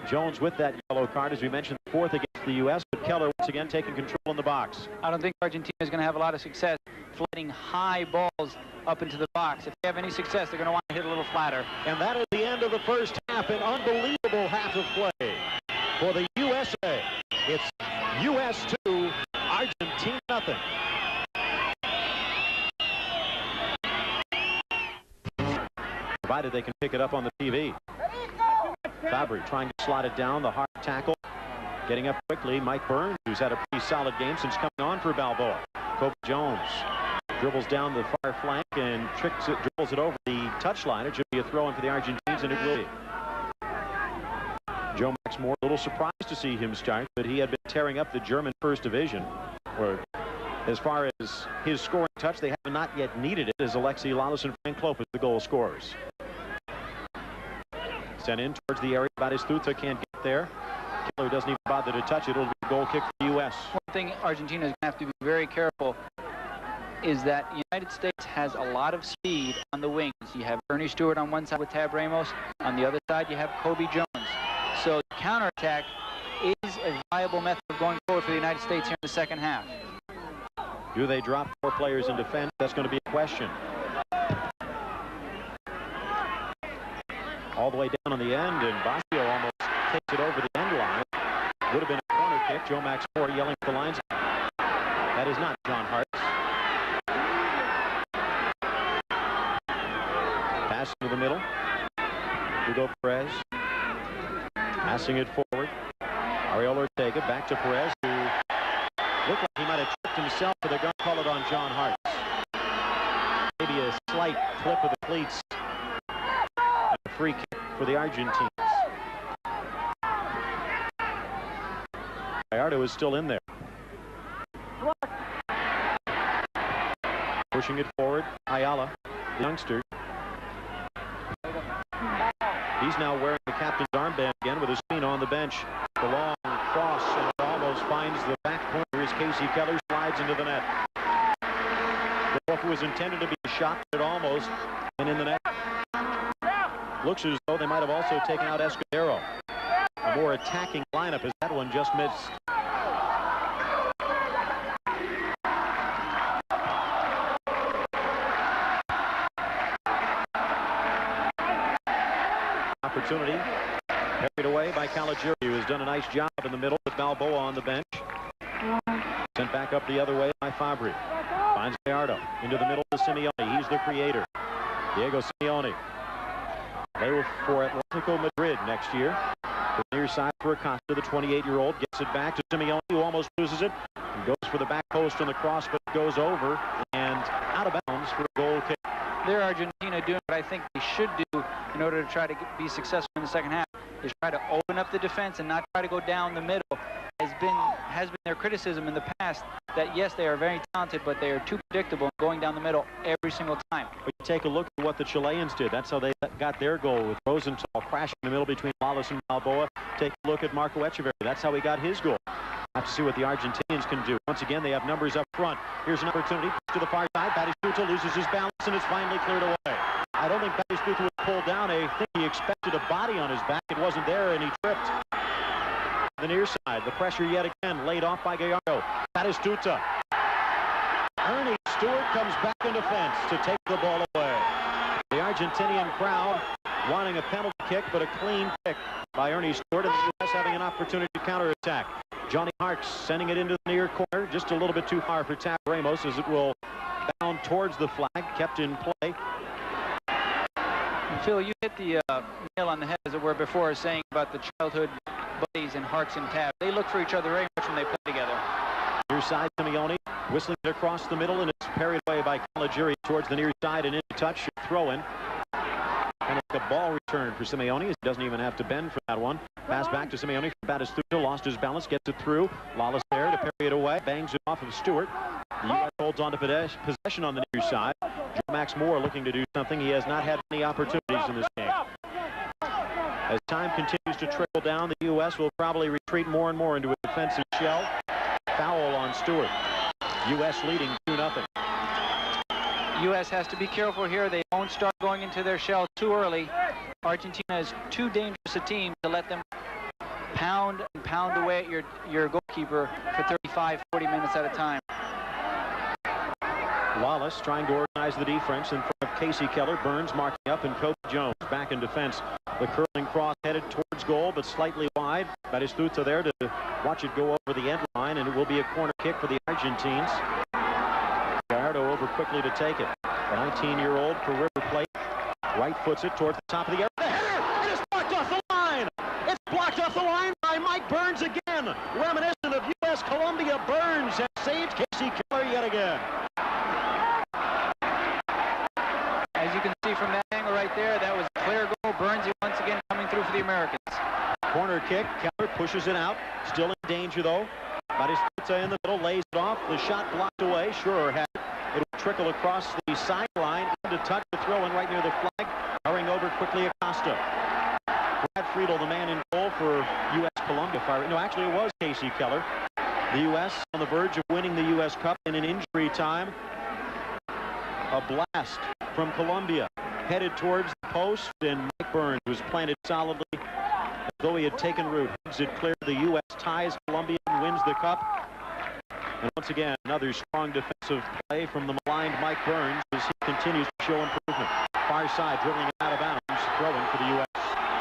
Jones with that yellow card, as we mentioned, 4th against the U.S., but Keller once again taking control in the box. I don't think Argentina is going to have a lot of success flighting high balls up into the box. If they have any success, they're going to want to hit a little flatter. And that is the end of the first half. An unbelievable half of play for the USA. It's U.S. 2, Argentina nothing. Provided they can pick it up on the TV. Fabry trying to slot it down, the hard tackle. Getting up quickly, Mike Burns, who's had a pretty solid game since coming on for Balboa. Cobi Jones dribbles down the far flank and dribbles it over the touchline. It should be a throw-in for the Argentines, and it will be. Joe Max Moore, a little surprised to see him start, but he had been tearing up the German First Division, where as far as his scoring touch, they have not yet needed it, as Alexi Lalas and Frank Lopez, the goal scorers. Sent in towards the area. Batistuta can't get there. Keller doesn't even bother to touch it. It'll be a goal kick for the U.S. One thing Argentina is going to have to be very careful is that the United States has a lot of speed on the wings. You have Ernie Stewart on one side with Tab Ramos. On the other side, you have Cobi Jones. So the counterattack is a viable method of going forward for the United States here in the second half. Do they drop 4 players in defense? That's going to be a question. All the way down on the end, and Basio almost takes it over the end line. Would have been a corner kick. Joe Max Moore yelling at the lines. That is not John Harkes. Pass into the middle. Hugo Perez. Passing it forward. Ariel Ortega back to Perez, who looked like he might have tripped himself, but they're going to call it on John Harkes. Maybe a slight flip of the cleats. And a free kick for the Argentines. Gallardo is still in there. Pushing it forward. Ayala, the youngster. He's now wearing the captain's armband again with his feet on the bench. The long cross, and it almost finds the back corner as Casey Keller slides into the net. The ball was intended to be a shot, but it almost went in the net. Looks as though they might have also taken out Escudero. A more attacking lineup as that one just missed. Opportunity carried away by Caligiuri, who has done a nice job in the middle with Balboa on the bench. Sent back up the other way by Fabry. Finds Gallardo into the middle of Simeone. He's the creator. Diego Simeone. Play for Atletico Madrid next year. The near side for Acosta, the 28-year-old, gets it back to Simeone, who almost loses it. And goes for the back post on the cross, but goes over and out of bounds for a goal kick. There, Argentina doing what I think they should do in order to try to be successful in the second half is try to open up the defense and not try to go down the middle. Has been their criticism in the past that yes, they are very talented, but they are too predictable going down the middle every single time. But you take a look at what the Chileans did. That's how they got their goal, with Rosenthal crashing in the middle between Lalas and Balboa. Take a look at Marco Echeverri. That's how he got his goal. Have to see what the Argentinians can do. Once again, they have numbers up front. Here's an opportunity to the far side. Batistuta loses his balance and it's finally cleared away. I don't think Batistuta would pull down. I think he expected a body on his back. It wasn't there and he tripped. The near side, the pressure yet again laid off by Gallardo. Batistuta. Ernie Stewart comes back in defense to take the ball away. The Argentinian crowd wanting a penalty kick, but a clean kick by Ernie Stewart, and the U.S. having an opportunity to counterattack. Johnny Harkes sending it into the near corner, just a little bit too far for Tab Ramos as it will bound towards the flag, kept in play. Phil, you hit the nail on the head, as it were, before, saying about the childhood buddies and Harkes and Tab. They look for each other very much when they play together. Near side, Simeone whistling it across the middle, and it's parried away by Caligiuri towards the near side and into touch. Throw in. And like a ball return for Simeone. He doesn't even have to bend for that one. Pass back to Simeone. Batistuta lost his balance, gets it through. Lalas there to parry it away. Bangs it off of Stewart. The U.S. holds on to possession on the near side. Joe Max Moore looking to do something. He has not had any opportunities in this game. As time continues to trickle down, the U.S. will probably retreat more and more into a defensive shell. Foul on Stewart. U.S. leading 2-0. U.S. has to be careful here. They won't start going into their shell too early. Argentina is too dangerous a team to let them pound and pound away at your goalkeeper for 35, 40 minutes at a time. Lalas trying to organize the defense in front of Casey Keller. Burns marking up, and Cobi Jones back in defense. The curling cross headed towards goal, but slightly wide. Batistuta there to watch it go over the end line, and it will be a corner kick for the Argentines. Gallardo over quickly to take it. The 19-year-old for River Plate. Right foots it towards the top of the area. The header! It is blocked off the line! It's blocked off the line by Mike Burns again. Reminiscent of U.S. Colombia. Burns has saved Casey Keller yet again. As you can see from that angle right there, that was a clear goal. Burns once again coming through for the Americans. Corner kick. Keller pushes it out. Still in danger, though. Batistuta in the middle, lays it off. The shot blocked away. Schurer had it. It will trickle across the sideline into touch. The throw in right near the flag. Hurrying over quickly, Acosta. Brad Friedel, the man in goal for U.S. Colombia. No, actually it was Casey Keller. The U.S. on the verge of winning the U.S. Cup in an injury time. A blast from Colombia. Headed towards the post, and Mike Burns was planted solidly. As though he had taken root. It cleared. The U.S. ties Colombia and wins the cup. And once again, another strong defensive play from the maligned Mike Burns as he continues to show improvement. Far side, dribbling it out of bounds, throwing for the U.S.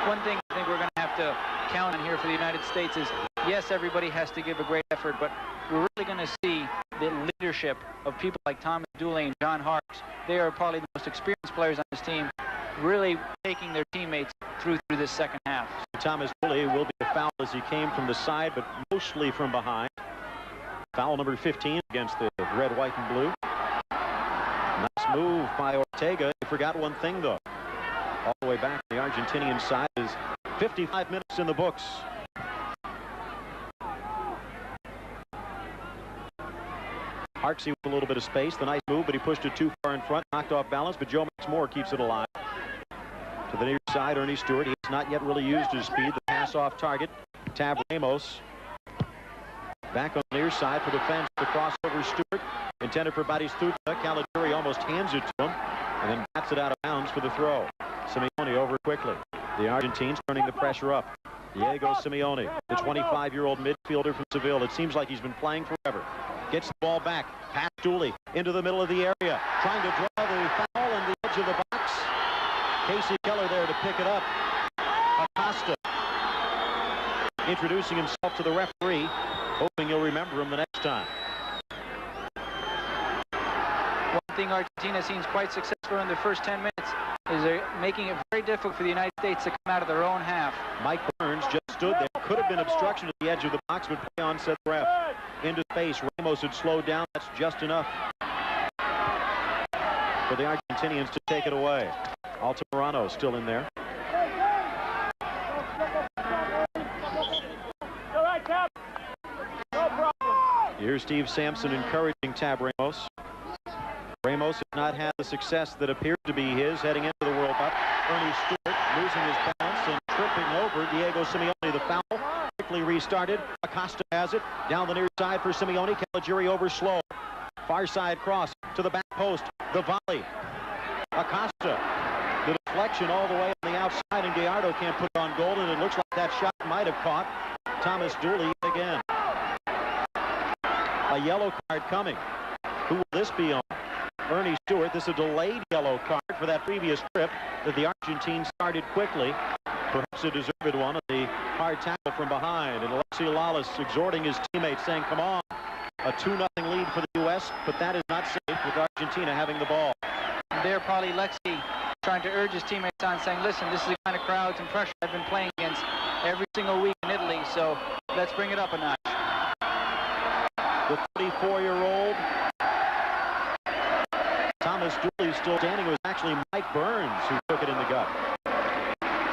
One thing I think we're going to have to count on here for the United States is, yes, everybody has to give a great effort, but we're really going to see the leadership of people like Thomas Dooley and John Harkes. They are probably the most experienced players on this team, really taking their teammates through this second half. Thomas Dooley will be a foul as he came from the side, but mostly from behind. Foul number 15 against the red, white, and blue. Nice move by Ortega. He forgot one thing, though. All the way back to the Argentinian side is 55 minutes in the books. Harkes with a little bit of space. The nice move, but he pushed it too far in front. Knocked off balance, but Joe Max Moore keeps it alive. To the near side, Ernie Stewart. He has not yet really used his speed. The pass off target. Tab Ramos. Back on the near side for defense. The crossover Stewart. Intended for Batistuta. Caligiuri almost hands it to him. And then bats it out of bounds for the throw. Simeone over quickly. The Argentines turning the pressure up. Diego Simeone, the 25-year-old midfielder from Seville. It seems like he's been playing forever. Gets the ball back. Past Dooley into the middle of the area. Trying to draw the foul on the edge of the box. Casey Keller there to pick it up. Acosta introducing himself to the referee, hoping he'll remember him the next time. thing Argentina seems quite successful in the first 10 minutes is they're making it very difficult for the United States to come out of their own half. Mike Burns just stood there. Could have been obstruction at the edge of the box, but play on said ref. Into space. Ramos had slowed down. That's just enough for the Argentinians to take it away. Altamirano still in there. Here's Steve Sampson encouraging Tab Ramos. Ramos has not had the success that appeared to be his heading into the World Cup. Ernie Stewart losing his balance and tripping over Diego Simeone. The foul quickly restarted. Acosta has it down the near side for Simeone. Caligiuri over slow. Far side cross to the back post. The volley. Acosta. The deflection all the way on the outside, and Gallardo can't put it on goal, and it looks like that shot might have caught Thomas Dooley again. A yellow card coming. Who will this be on? Ernie Stewart. This is a delayed yellow card for that previous trip that the Argentines started quickly. Perhaps a deserved one on the hard tackle from behind. And Alexi Lalas exhorting his teammates, saying, come on. A 2-0 lead for the U.S., but that is not safe with Argentina having the ball. There probably Lexi trying to urge his teammates on, saying, listen, this is the kind of crowds and pressure I've been playing against every single week in Italy, so let's bring it up a notch. The 34-year-old Thomas Dooley still standing. It was actually Mike Burns who took it in the gut.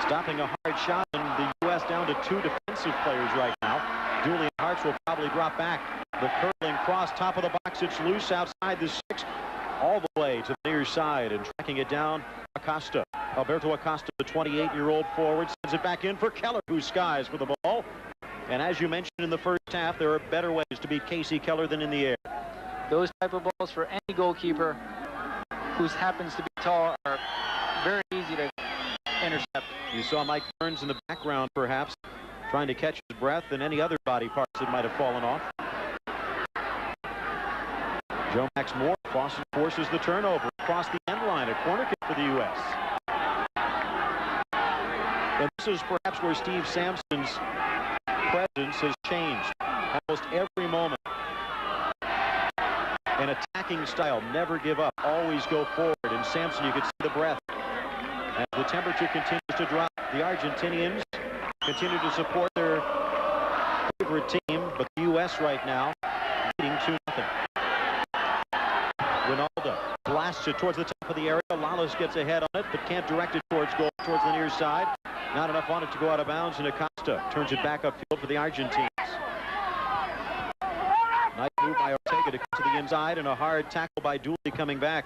Stopping a hard shot, and the U.S. down to 2 defensive players right now. Dooley and Harkes will probably drop back. The curling cross, top of the box. It's loose outside the 6, all the way to the near side, and tracking it down, Acosta. Alberto Acosta, the 28-year-old forward, sends it back in for Keller, who skies for the ball. And as you mentioned in the first half, there are better ways to beat Casey Keller than in the air. Those type of balls for any goalkeeper who happens to be tall are very easy to intercept. You saw Mike Burns in the background, perhaps, trying to catch his breath and any other body parts that might have fallen off. Joe Max Moore forces the turnover across the end line, a corner kick for the U.S. And this is perhaps where Steve Sampson's presence has changed almost every moment. An attacking style, never give up, always go forward. And Sampson, you could see the breath. As the temperature continues to drop, the Argentinians continue to support their favorite team, but the U.S. right now leading 2-0. Wynalda blasts it towards the top of the area. Lalas gets ahead on it, but can't direct it towards goal, towards the near side. Not enough on it to go out of bounds, and Acosta turns it back upfield for the Argentines. Nice move by Ortega to come to the inside, and a hard tackle by Dooley coming back.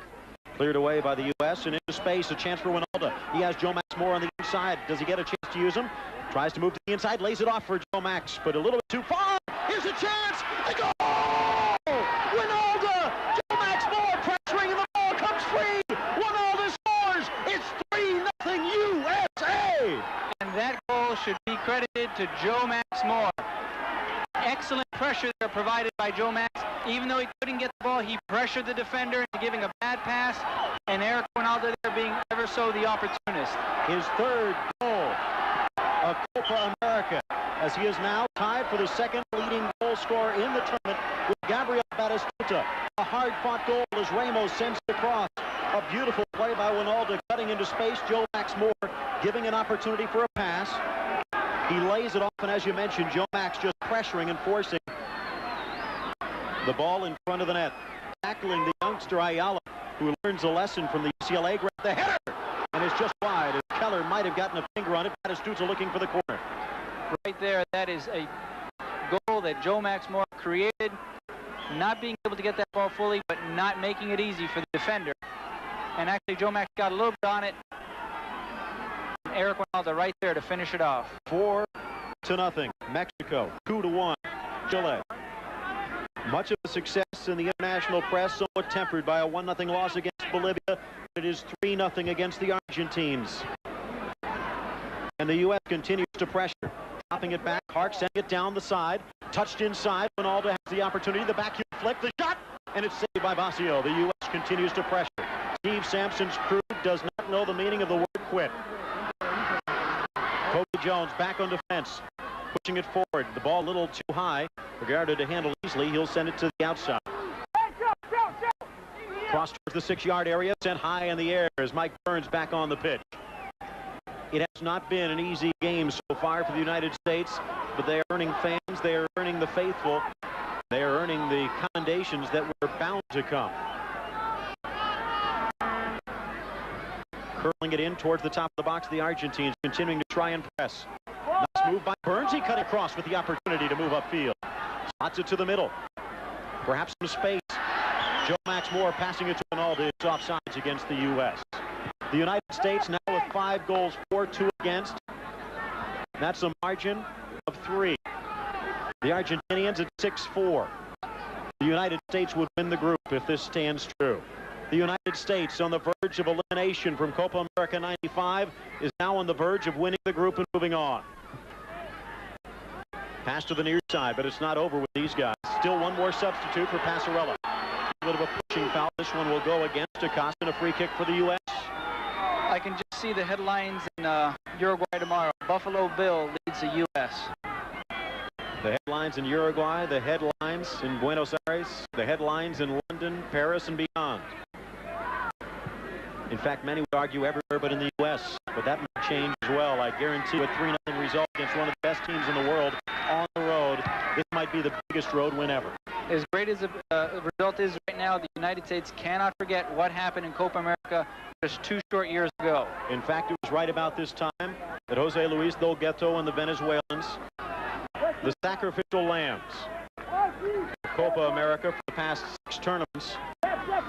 Cleared away by the U.S. and into space. A chance for Wynalda. He has Joe Max Moore on the inside. Does he get a chance to use him? Tries to move to the inside. Lays it off for Joe Max, but a little bit too far. Here's a chance. A goal! Wynalda! Joe Max Moore pressuring, and the ball comes free. Wynalda scores. It's 3-0 USA. And that goal should be credited to Joe Max Moore. Excellent pressure there provided by Joe Max. Even though he couldn't get the ball, he pressured the defender into giving a bad pass, and Eric Wynalda there being ever so the opportunist. His 3rd goal of Copa America, as he is now tied for the 2nd leading goal scorer in the tournament with Gabriel Batistuta. A hard-fought goal as Ramos sends it across. A beautiful play by Wynalda, cutting into space. Joe Max Moore giving an opportunity for a pass. He lays it off, and as you mentioned, Joe Max just pressuring and forcing the ball in front of the net. Tackling the youngster Ayala, who learns a lesson from the UCLA grab the header, and it's just wide, as Keller might have gotten a finger on it. Batistuta looking for the corner. Right there, that is a goal that Joe Max Moore created. Not being able to get that ball fully, but not making it easy for the defender. And actually, Joe Max got a little bit on it. Eric Wynalda right there to finish it off. 4-0. Mexico 2-1. Chile. Much of the success in the international press somewhat tempered by a 1-0 loss against Bolivia. It is 3-0 against the Argentines. And the U.S. continues to pressure. Dropping it back. Harkes sending it down the side. Touched inside. Wynalda has the opportunity. The backheel flick. The shot. And it's saved by Basio. The U.S. continues to pressure. Steve Sampson's crew does not know the meaning of the word quit. Cobi Jones back on defense. Pushing it forward. The ball a little too high. Regarded to handle easily. He'll send it to the outside. Cross towards the 6-yard area, sent high in the air as Mike Burns back on the pitch. It has not been an easy game so far for the United States, but they are earning fans, they are earning the faithful, they are earning the commendations that were bound to come. Curling it in towards the top of the box, the Argentines continuing to try and press. Nice move by Burns. He cut across with the opportunity to move upfield. Slots it to the middle. Perhaps some space. Joe Max Moore passing it to Wynalda. It's offsides against the U.S. The United States now with 5 goals, 4-2 against. That's a margin of 3. The Argentinians at 6-4. The United States would win the group if this stands true. The United States, on the verge of elimination from Copa America 95, is now on the verge of winning the group and moving on. Pass to the near side, but it's not over with these guys. Still one more substitute for Passarella. A little bit of a pushing foul. This one will go against Acosta, and a free kick for the U.S. I can just see the headlines in Uruguay tomorrow. Buffalo Bill leads the U.S. The headlines in Uruguay, the headlines in Buenos Aires, the headlines in London, Paris, and beyond. In fact, many would argue everywhere but in the U.S., but that might change as well. I guarantee you a 3-0 result against one of the best teams in the world on the road, this might be the biggest road win ever. As great as the result is right now, the United States cannot forget what happened in Copa America just 2 short years ago. In fact, it was right about this time that Jose Luis Dolgueto and the Venezuelans, the sacrificial lambs, Copa America for the past 6 tournaments,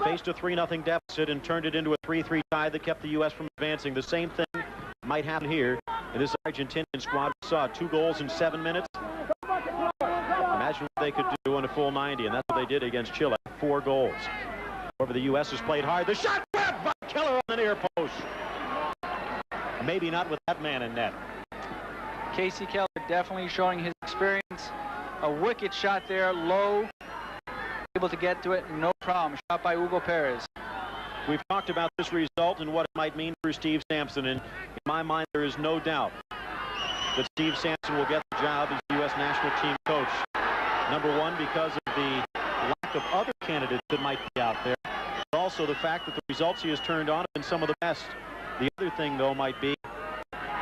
faced a 3-0 deficit and turned it into a 3-3 tie that kept the U.S. from advancing. The same thing might happen here in this Argentinian squad. We saw 2 goals in 7 minutes. Imagine what they could do in a full 90, and that's what they did against Chile. 4 goals. However, the U.S. has played hard. The shot grabbed by Keller on the near post. Maybe not with that man in net. Casey Keller definitely showing his experience. A wicked shot there, low. Able to get to it, no problem. Shot by Hugo Perez. We've talked about this result and what it might mean for Steve Sampson, and in my mind there is no doubt that Steve Sampson will get the job as the U.S. national team coach. Number one, because of the lack of other candidates that might be out there, but also the fact that the results he has turned on have been some of the best. The other thing, though, might be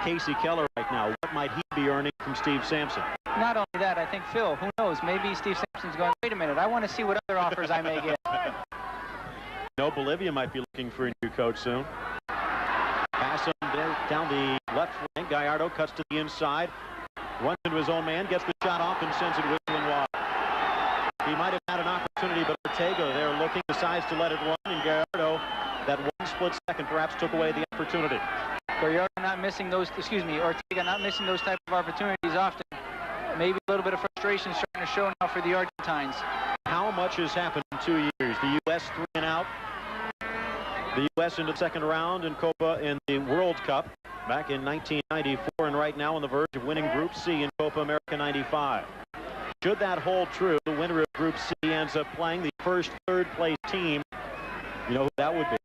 Casey Keller right now. What might he be earning from Steve Sampson? Not only that, I think, Phil, who knows, maybe Steve Sampson's going, wait a minute, I want to see what other offers I may get. No, Bolivia might be looking for a new coach soon. Pass him down the left flank. Gallardo cuts to the inside, runs into his own man, gets the shot off, and sends it whistling wide. He might have had an opportunity, but Ortega there looking, decides to let it run, and Gallardo, that one split second, perhaps took away the opportunity. Ortega not missing those type of opportunities often. Maybe a little bit of frustration starting to show now for the Argentines. How much has happened in 2 years? The U.S. 3 and out. The U.S. into the second round in Copa in the World Cup back in 1994, and right now on the verge of winning Group C in Copa America 95. Should that hold true, the winner of Group C ends up playing the first third-place team. You know who that would be?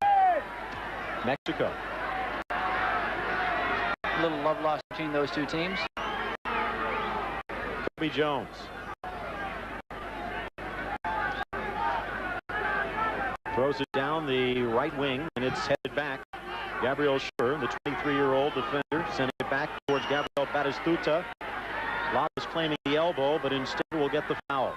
Mexico. A little love lost between those 2 teams. Cobi Jones. Throws it down the right wing, and it's headed back. Gabriel Schur, the 23-year-old defender, sending it back towards Gabriel Batistuta. Lalas claiming the elbow, but instead will get the foul.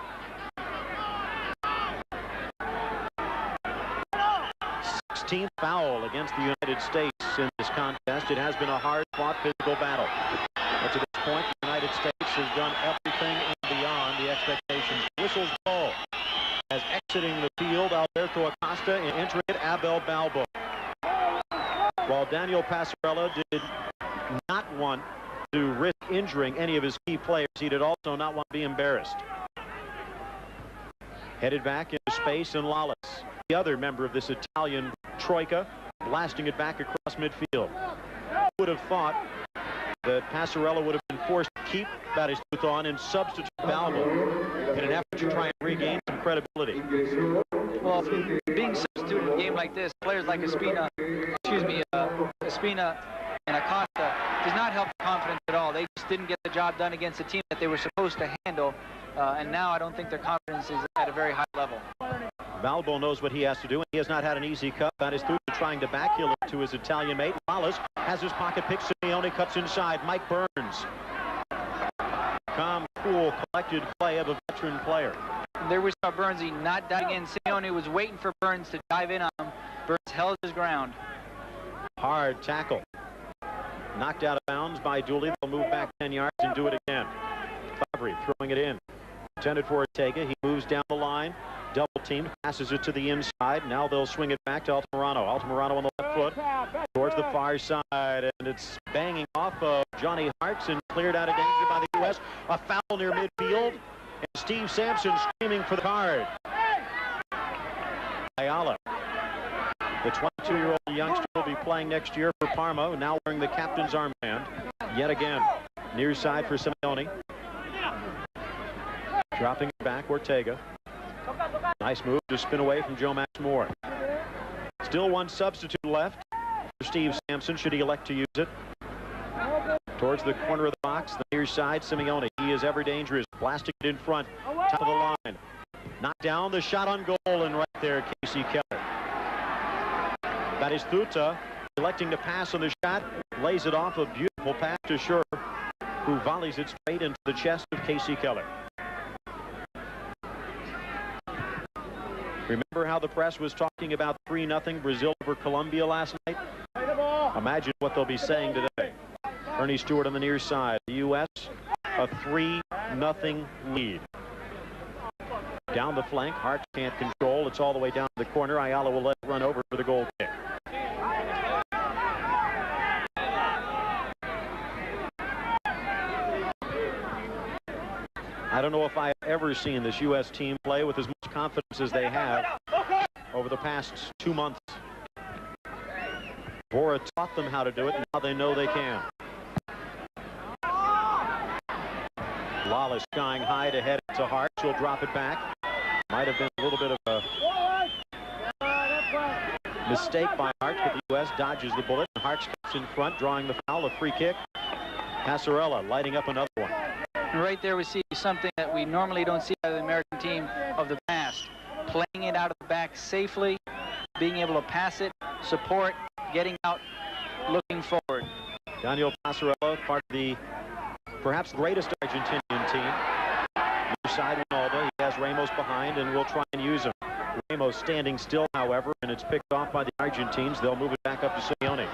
16th foul against the United States in this contest. It has been a hard-fought physical battle. But to this point, the United States has done everything and beyond the expectations. Whistles ball. As exiting the field, Alberto Acosta, and entering it, Abel Balbo. While Daniel Passarella did not want to risk injuring any of his key players, he did also not want to be embarrassed. Headed back into space, and Lalas, the other member of this Italian troika, blasting it back across midfield. Who would have thought that Passarella would have been forced to keep Batistuta on and substitute Balbo in an effort to try and regain some credibility? Well, being substituted in a game like this, players like Espina and Acosta does not help the confidence at all. They just didn't get the job done against a team that they were supposed to handle, and now I don't think their confidence is at a very high level. Valbo knows what he has to do, and he has not had an easy cut. That is through trying to backheel it to his Italian mate. Lalas has his pocket pick. Simeone cuts inside. Mike Burns. Calm, cool, collected play of a veteran player. There we saw Burns not diving in. Simeone was waiting for Burns to dive in on him. Burns held his ground. Hard tackle. Knocked out of bounds by Dooley. They'll move back 10 yards and do it again. Favre throwing it in. Intended for Ortega. He moves down the line. Double teamed. Passes it to the inside. Now they'll swing it back to Altamirano. Altamirano on the left foot. Towards the far side. And it's banging off of Johnny Harkes and cleared out of danger by the U.S. A foul near midfield. And Steve Sampson screaming for the card. Ayala. The 22-year-old youngster will be playing next year for Parma, now wearing the captain's armband. Yet again, near side for Simeone. Dropping it back, Ortega. Nice move to spin away from Joe Max Moore. Still one substitute left for Steve Sampson, should he elect to use it. Towards the corner of the box, the near side, Simeone. He is ever dangerous, blasting it in front, top of the line. Knocked down, the shot on goal, and right there, Casey Keller. That is Thuta electing to pass on the shot, lays it off, a beautiful pass to Schur, who volleys it straight into the chest of Casey Keller. Remember how the press was talking about 3-0 Brazil over Colombia last night? Imagine what they'll be saying today. Ernie Stewart on the near side. The U.S. a 3-0 lead. Down the flank, Harkes can't control. It's all the way down to the corner. Ayala will let it run over for the goal kick. I don't know if I've ever seen this U.S. team play with as much confidence as they have over the past 2 months. Bora taught them how to do it, and now they know they can. Lalas skying high to head to Harkes. He'll drop it back. Might have been a little bit of a mistake by Harkes, but the U.S. dodges the bullet. Harkes keeps in front, drawing the foul. A free kick. Passarella lighting up another one. And right there we see something that we normally don't see out of the American team of the past. Playing it out of the back safely, being able to pass it, support, getting out, looking forward. Daniel Passarella, part of the perhaps greatest Argentinian team. Near side Wynalda, he has Ramos behind and will try and use him. Ramos standing still, however, and it's picked off by the Argentines. They'll move it back up to Simeone.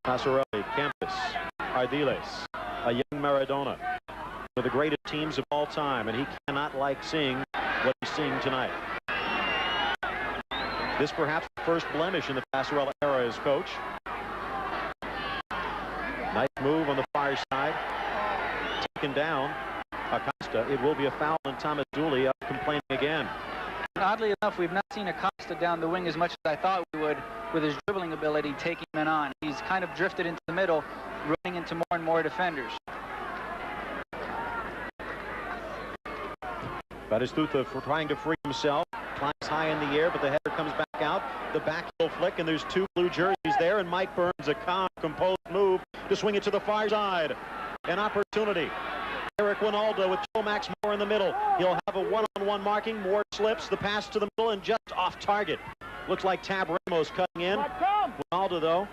Passarelli, Campos, Ardiles, a young Maradona. One of the greatest teams of all time, and he cannot like seeing what he's seeing tonight. This perhaps the first blemish in the Passarella era as coach. Nice move on the far side. Taken down. Acosta. It will be a foul, and Thomas Dooley up complaining again. Oddly enough, we've not seen Acosta down the wing as much as I thought we would with his dribbling ability, taking men on. He's kind of drifted into the middle, running into more and more defenders. Batistuta for trying to free himself. Climbs high in the air, but the header comes back out. The back heel flick, and there's two blue jerseys there, and Mike Burns, a calm, composed move to swing it to the far side. An opportunity. Eric Wynalda with Joe Max Moore in the middle. He'll have a one-on-one marking. Moore slips, the pass to the middle, and just off target. Looks like Tab Ramos cutting in. Wynalda, though,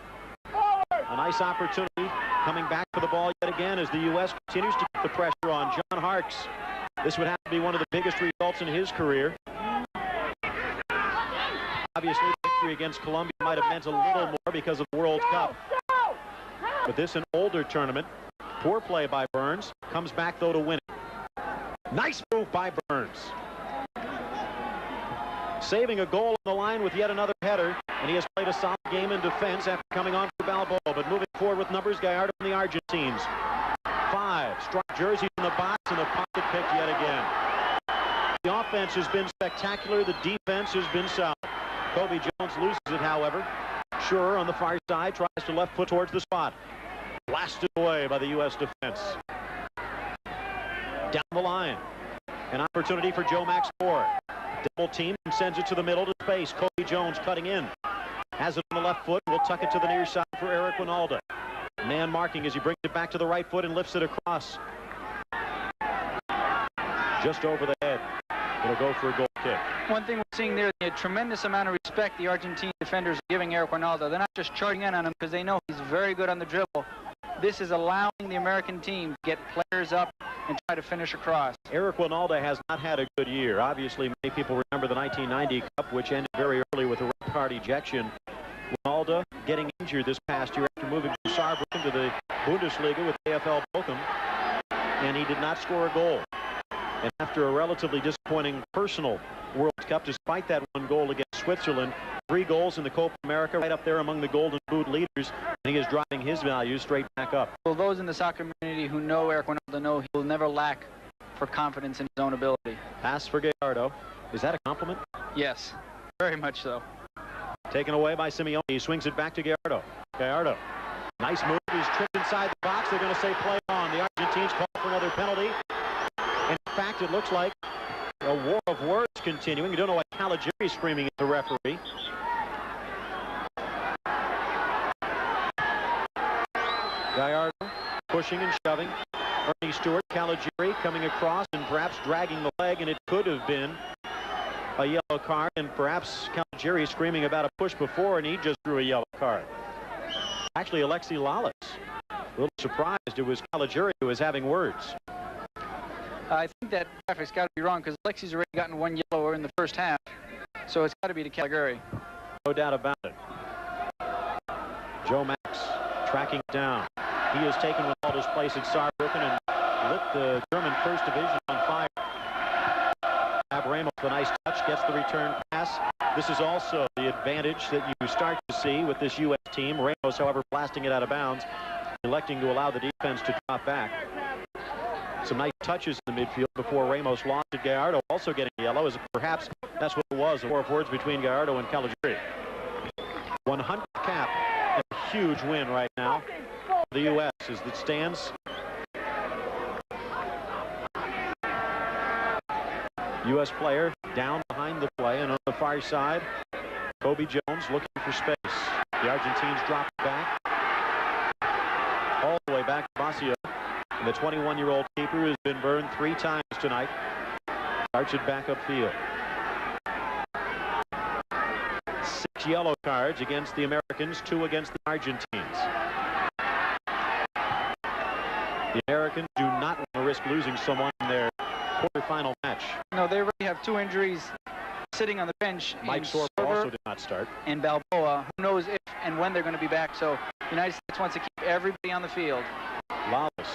a nice opportunity coming back for the ball yet again as the U.S. continues to keep the pressure on John Harkes. This would have to be one of the biggest results in his career. Obviously, victory against Colombia might have meant a little more because of the World Cup. But this an older tournament. Poor play by Burns. Comes back, though, to win it. Nice move by Burns. Saving a goal on the line with yet another header, and he has played a solid game in defense after coming on for Balboa. But moving forward with numbers, Gallardo from the Argentines. 5 striped jerseys in the box, and a pocket pick yet again. The offense has been spectacular. The defense has been solid. Cobi Jones loses it, however. Schur on the far side tries to left foot towards the spot. Blasted away by the U.S. defense. Down the line. An opportunity for Joe Max Moore. Double team and sends it to the middle to space. Cobi Jones cutting in. Has it on the left foot. Will tuck it to the near side for Eric Wynalda. Man marking as he brings it back to the right foot and lifts it across. Just over the head. It'll go for a goal kick. One thing we're seeing there, the tremendous amount of respect the Argentine defenders are giving Eric Wynalda. They're not just charging in on him because they know he's very good on the dribble. This is allowing the American team to get players up and try to finish across. Eric Wynalda has not had a good year. Obviously, many people remember the 1990 Cup, which ended very early with a red card ejection. Wynalda getting injured this past year after moving from Saarbrücken to the Bundesliga with AFL Bochum, and he did not score a goal. And after a relatively disappointing personal World Cup, despite that one goal against Switzerland, 3 goals in the Copa America, right up there among the Golden Boot leaders, and he is driving his values straight back up. Well, those in the soccer community who know Eric Wynalda know he will never lack for confidence in his own ability. Pass for Gallardo. Is that a compliment? Yes, very much so. Taken away by Simeone. He swings it back to Gallardo. Gallardo. Nice move. He's tripped inside the box. They're going to say play on. The Argentines call for another penalty. In fact, it looks like a war of words continuing. You don't know what Caligiuri is screaming at the referee. Gallardo pushing and shoving. Ernie Stewart, Caligiuri coming across and perhaps dragging the leg, and it could have been a yellow card, and perhaps Caligiuri screaming about a push before, and he just drew a yellow card. Actually, Alexi Lalas, a little surprised it was Caligiuri who was having words. I think that graphic's got to be wrong because Alexi's already gotten 1 yellow in the first half, so it's got to be to Caligiuri. No doubt about it. Joe Max tracking down. He has taken Wynalda's place at Saarbrücken and lit the German First Division on fire. Ramos, the nice touch, gets the return pass. This is also the advantage that you start to see with this U.S. team. Ramos, however, blasting it out of bounds, electing to allow the defense to drop back. Some nice touches in the midfield before Ramos lost it. Gallardo also getting yellow, as perhaps that's what it was, a war of words between Gallardo and Caligiuri. 100th cap, and a huge win right now for the U.S. as it stands. U.S. player down behind the play, and on the far side, Cobi Jones looking for space. The Argentines drop back, all the way back to Basio. And the 21-year-old keeper has been burned 3 times tonight. Starts it back upfield. 6 yellow cards against the Americans, 2 against the Argentines. The Americans do not want to risk losing someone in their quarterfinal match. No, they already have 2 injuries sitting on the bench. Mike Sorber also did not start. And Balboa. Who knows if and when they're going to be back. So the United States wants to keep everybody on the field. Lalas.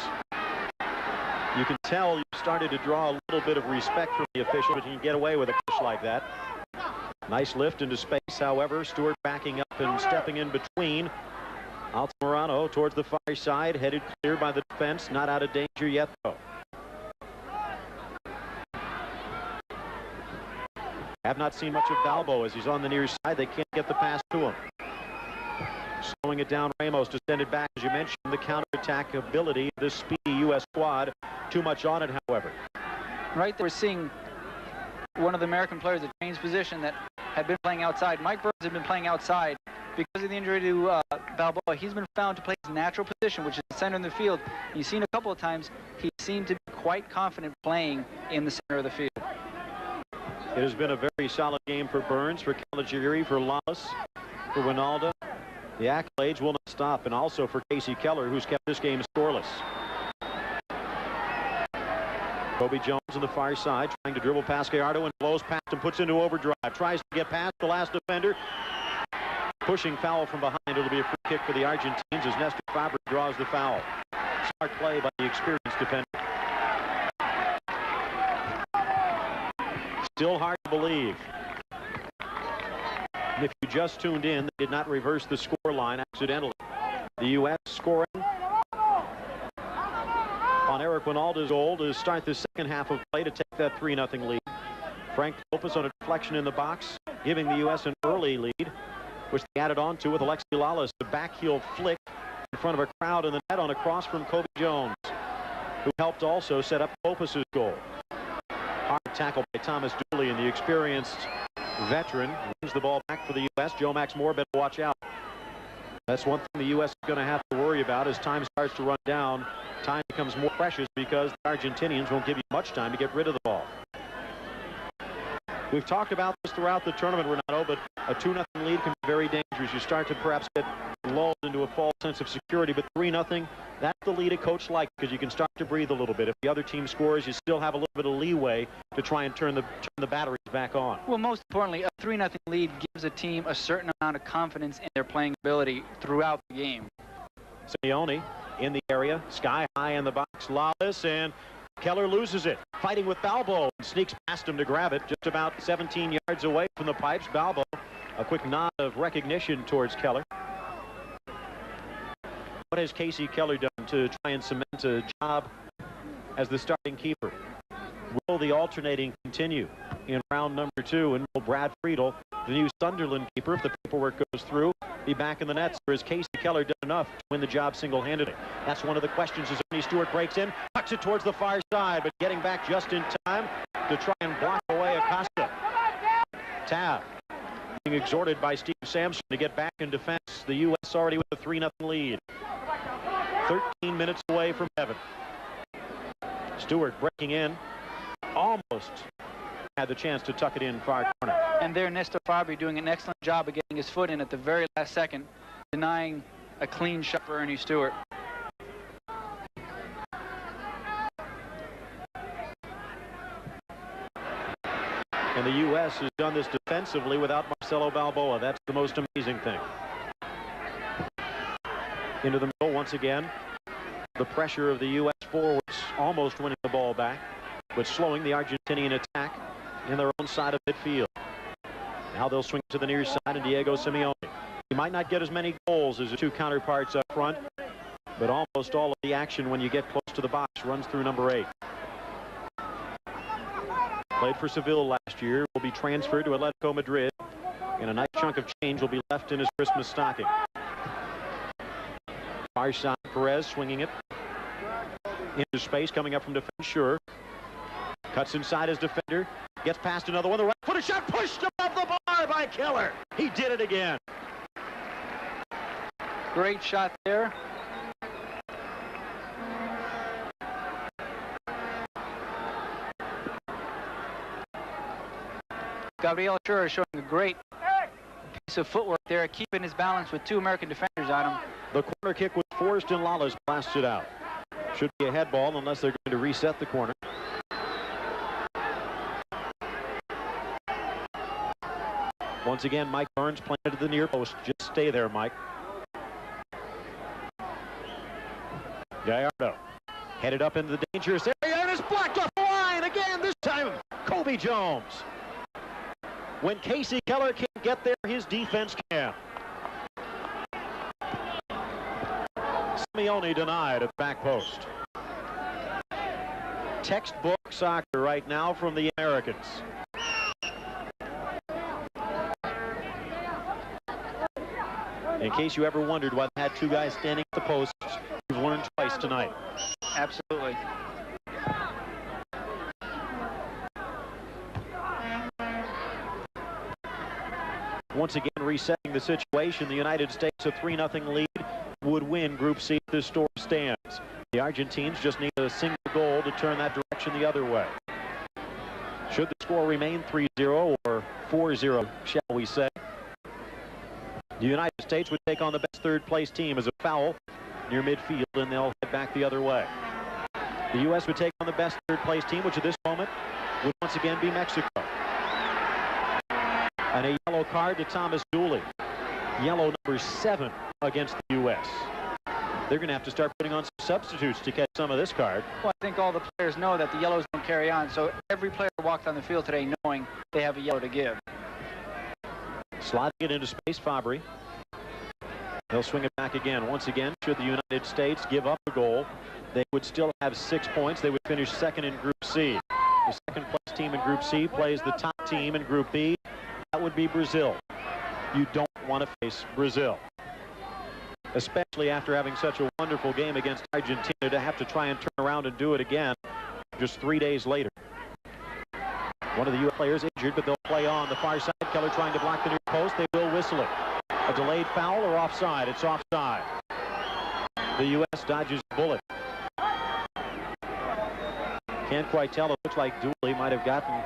You can tell you started to draw a little bit of respect from the official, but you can get away with a push like that. Nice lift into space, however. Stewart backing up and stepping in between. Altamirano towards the far side, headed clear by the defense. Not out of danger yet, though. Have not seen much of Balbo as he's on the near side. They can't get the pass to him. Slowing it down, Ramos to send it back. As you mentioned, the counterattack ability of this speedy U.S. squad. Too much on it, however. Right there, we're seeing one of the American players at James' position that had been playing outside. Mike Burns had been playing outside because of the injury to Balboa. He's been found to play his natural position, which is the center in the field. You've seen a couple of times he seemed to be quite confident playing in the center of the field. It has been a very solid game for Burns, for Caligiuri, for Lalas, for Wynalda. The accolades will not stop, and also for Casey Keller, who's kept this game scoreless. Cobi Jones on the far side, trying to dribble past Gallardo and blows past and puts into overdrive. Tries to get past the last defender. Pushing foul from behind. It'll be a free kick for the Argentines as Nestor Fabre draws the foul. Smart play by the experienced defender. Still hard to believe. And if you just tuned in, they did not reverse the score line accidentally. The U.S. scoring on Eric Wynalda's goal to start the second half of play to take that 3-0 lead. Frank Lopez on a deflection in the box, giving the U.S. an early lead, which they added on to with Alexi Lalas. The backheel flick in front of a crowd in the net on a cross from Cobi Jones, who helped also set up Lopez's goal. Hard tackle by Thomas Dooley, and the experienced veteran wins the ball back for the U.S. Joe Max Moore better watch out. That's one thing the U.S. is going to have to worry about as time starts to run down. Time becomes more precious because the Argentinians won't give you much time to get rid of the ball. We've talked about this throughout the tournament, Renato, but a 2-0 lead can be very dangerous. You start to perhaps get lulled into a false sense of security, but 3-0, that's the lead a coach likes, because you can start to breathe a little bit. If the other team scores, you still have a little bit of leeway to try and turn the batteries back on. Well, most importantly, a 3-0 lead gives a team a certain amount of confidence in their playing ability throughout the game. Simeone in the area, sky high in the box, Lalas, and Keller loses it, fighting with Balbo, and sneaks past him to grab it, just about 17 yards away from the pipes. Balbo, a quick nod of recognition towards Keller. What has Casey Keller done to try and cement a job as the starting keeper? Will the alternating continue in round number 2? And will Brad Friedel, the new Sunderland keeper, if the paperwork goes through, be back in the nets? Or has Casey Keller done enough to win the job single-handedly? That's one of the questions as Ernie Stewart breaks in, tucks it towards the far side, but getting back just in time to try and block away Acosta. Tab being exhorted by Steve Sampson to get back in defense. The U.S. already with a 3-0 lead. 13 minutes away from heaven. Stewart breaking in. Almost had the chance to tuck it in far corner. And there, Nestor Fabri doing an excellent job of getting his foot in at the very last second, denying a clean shot for Ernie Stewart. And the U.S. has done this defensively without Marcelo Balboa. That's the most amazing thing. Into the middle once again. The pressure of the U.S. forwards almost winning the ball back, but slowing the Argentinian attack in their own side of midfield. Now they'll swing to the near side, and Diego Simeone. He might not get as many goals as the two counterparts up front, but almost all of the action when you get close to the box runs through number 8. Played for Seville last year, will be transferred to Atletico Madrid, and a nice chunk of change will be left in his Christmas stocking. Far side, Perez swinging it into space, coming up from defense. Sure, cuts inside his defender, gets past another one. The right foot shot pushed above the bar by Keller. He did it again. Great shot there. Gabriel Ochoa showing a great piece of footwork there, keeping his balance with 2 American defenders on him. The corner kick was forced, and Lalas blasted out. Should be a head ball unless they're going to reset the corner. Once again, Mike Burns playing to the near post. Just stay there, Mike. Gallardo headed up into the dangerous area, and it's blocked off the line again. This time, Cobi Jones. When Casey Keller can't get there, his defense can. Simeone denied at the back post. Textbook soccer right now from the Americans. In case you ever wondered why they had 2 guys standing at the posts, we've won twice tonight. Absolutely. Once again, resetting the situation, the United States, a 3-0 lead, would win Group C if this score stands. The Argentines just need a single goal to turn that direction the other way. Should the score remain 3-0 or 4-0, shall we say, the United States would take on the best third-place team as a foul near midfield, and they'll head back the other way. The U.S. would take on the best third-place team, which at this moment would once again be Mexico. And a yellow card to Thomas Dooley. Yellow number 7 against the U.S. They're going to have to start putting on some substitutes to catch some of this card. Well, I think all the players know that the yellows don't carry on, so every player walked on the field today knowing they have a yellow to give. Sliding it into space, Fabri. They'll swing it back again. Once again, should the United States give up a goal, they would still have 6 points. They would finish second in Group C. The second-place team in Group C plays the top team in Group B. That would be Brazil. You don't want to face Brazil, especially after having such a wonderful game against Argentina, to have to try and turn around and do it again just 3 days later. One of the U.S. players injured, but they'll play on the far side. Keller trying to block the near post. They will whistle it. A delayed foul or offside? It's offside. The U.S. dodges a bullet. Can't quite tell. It looks like Dooley might have gotten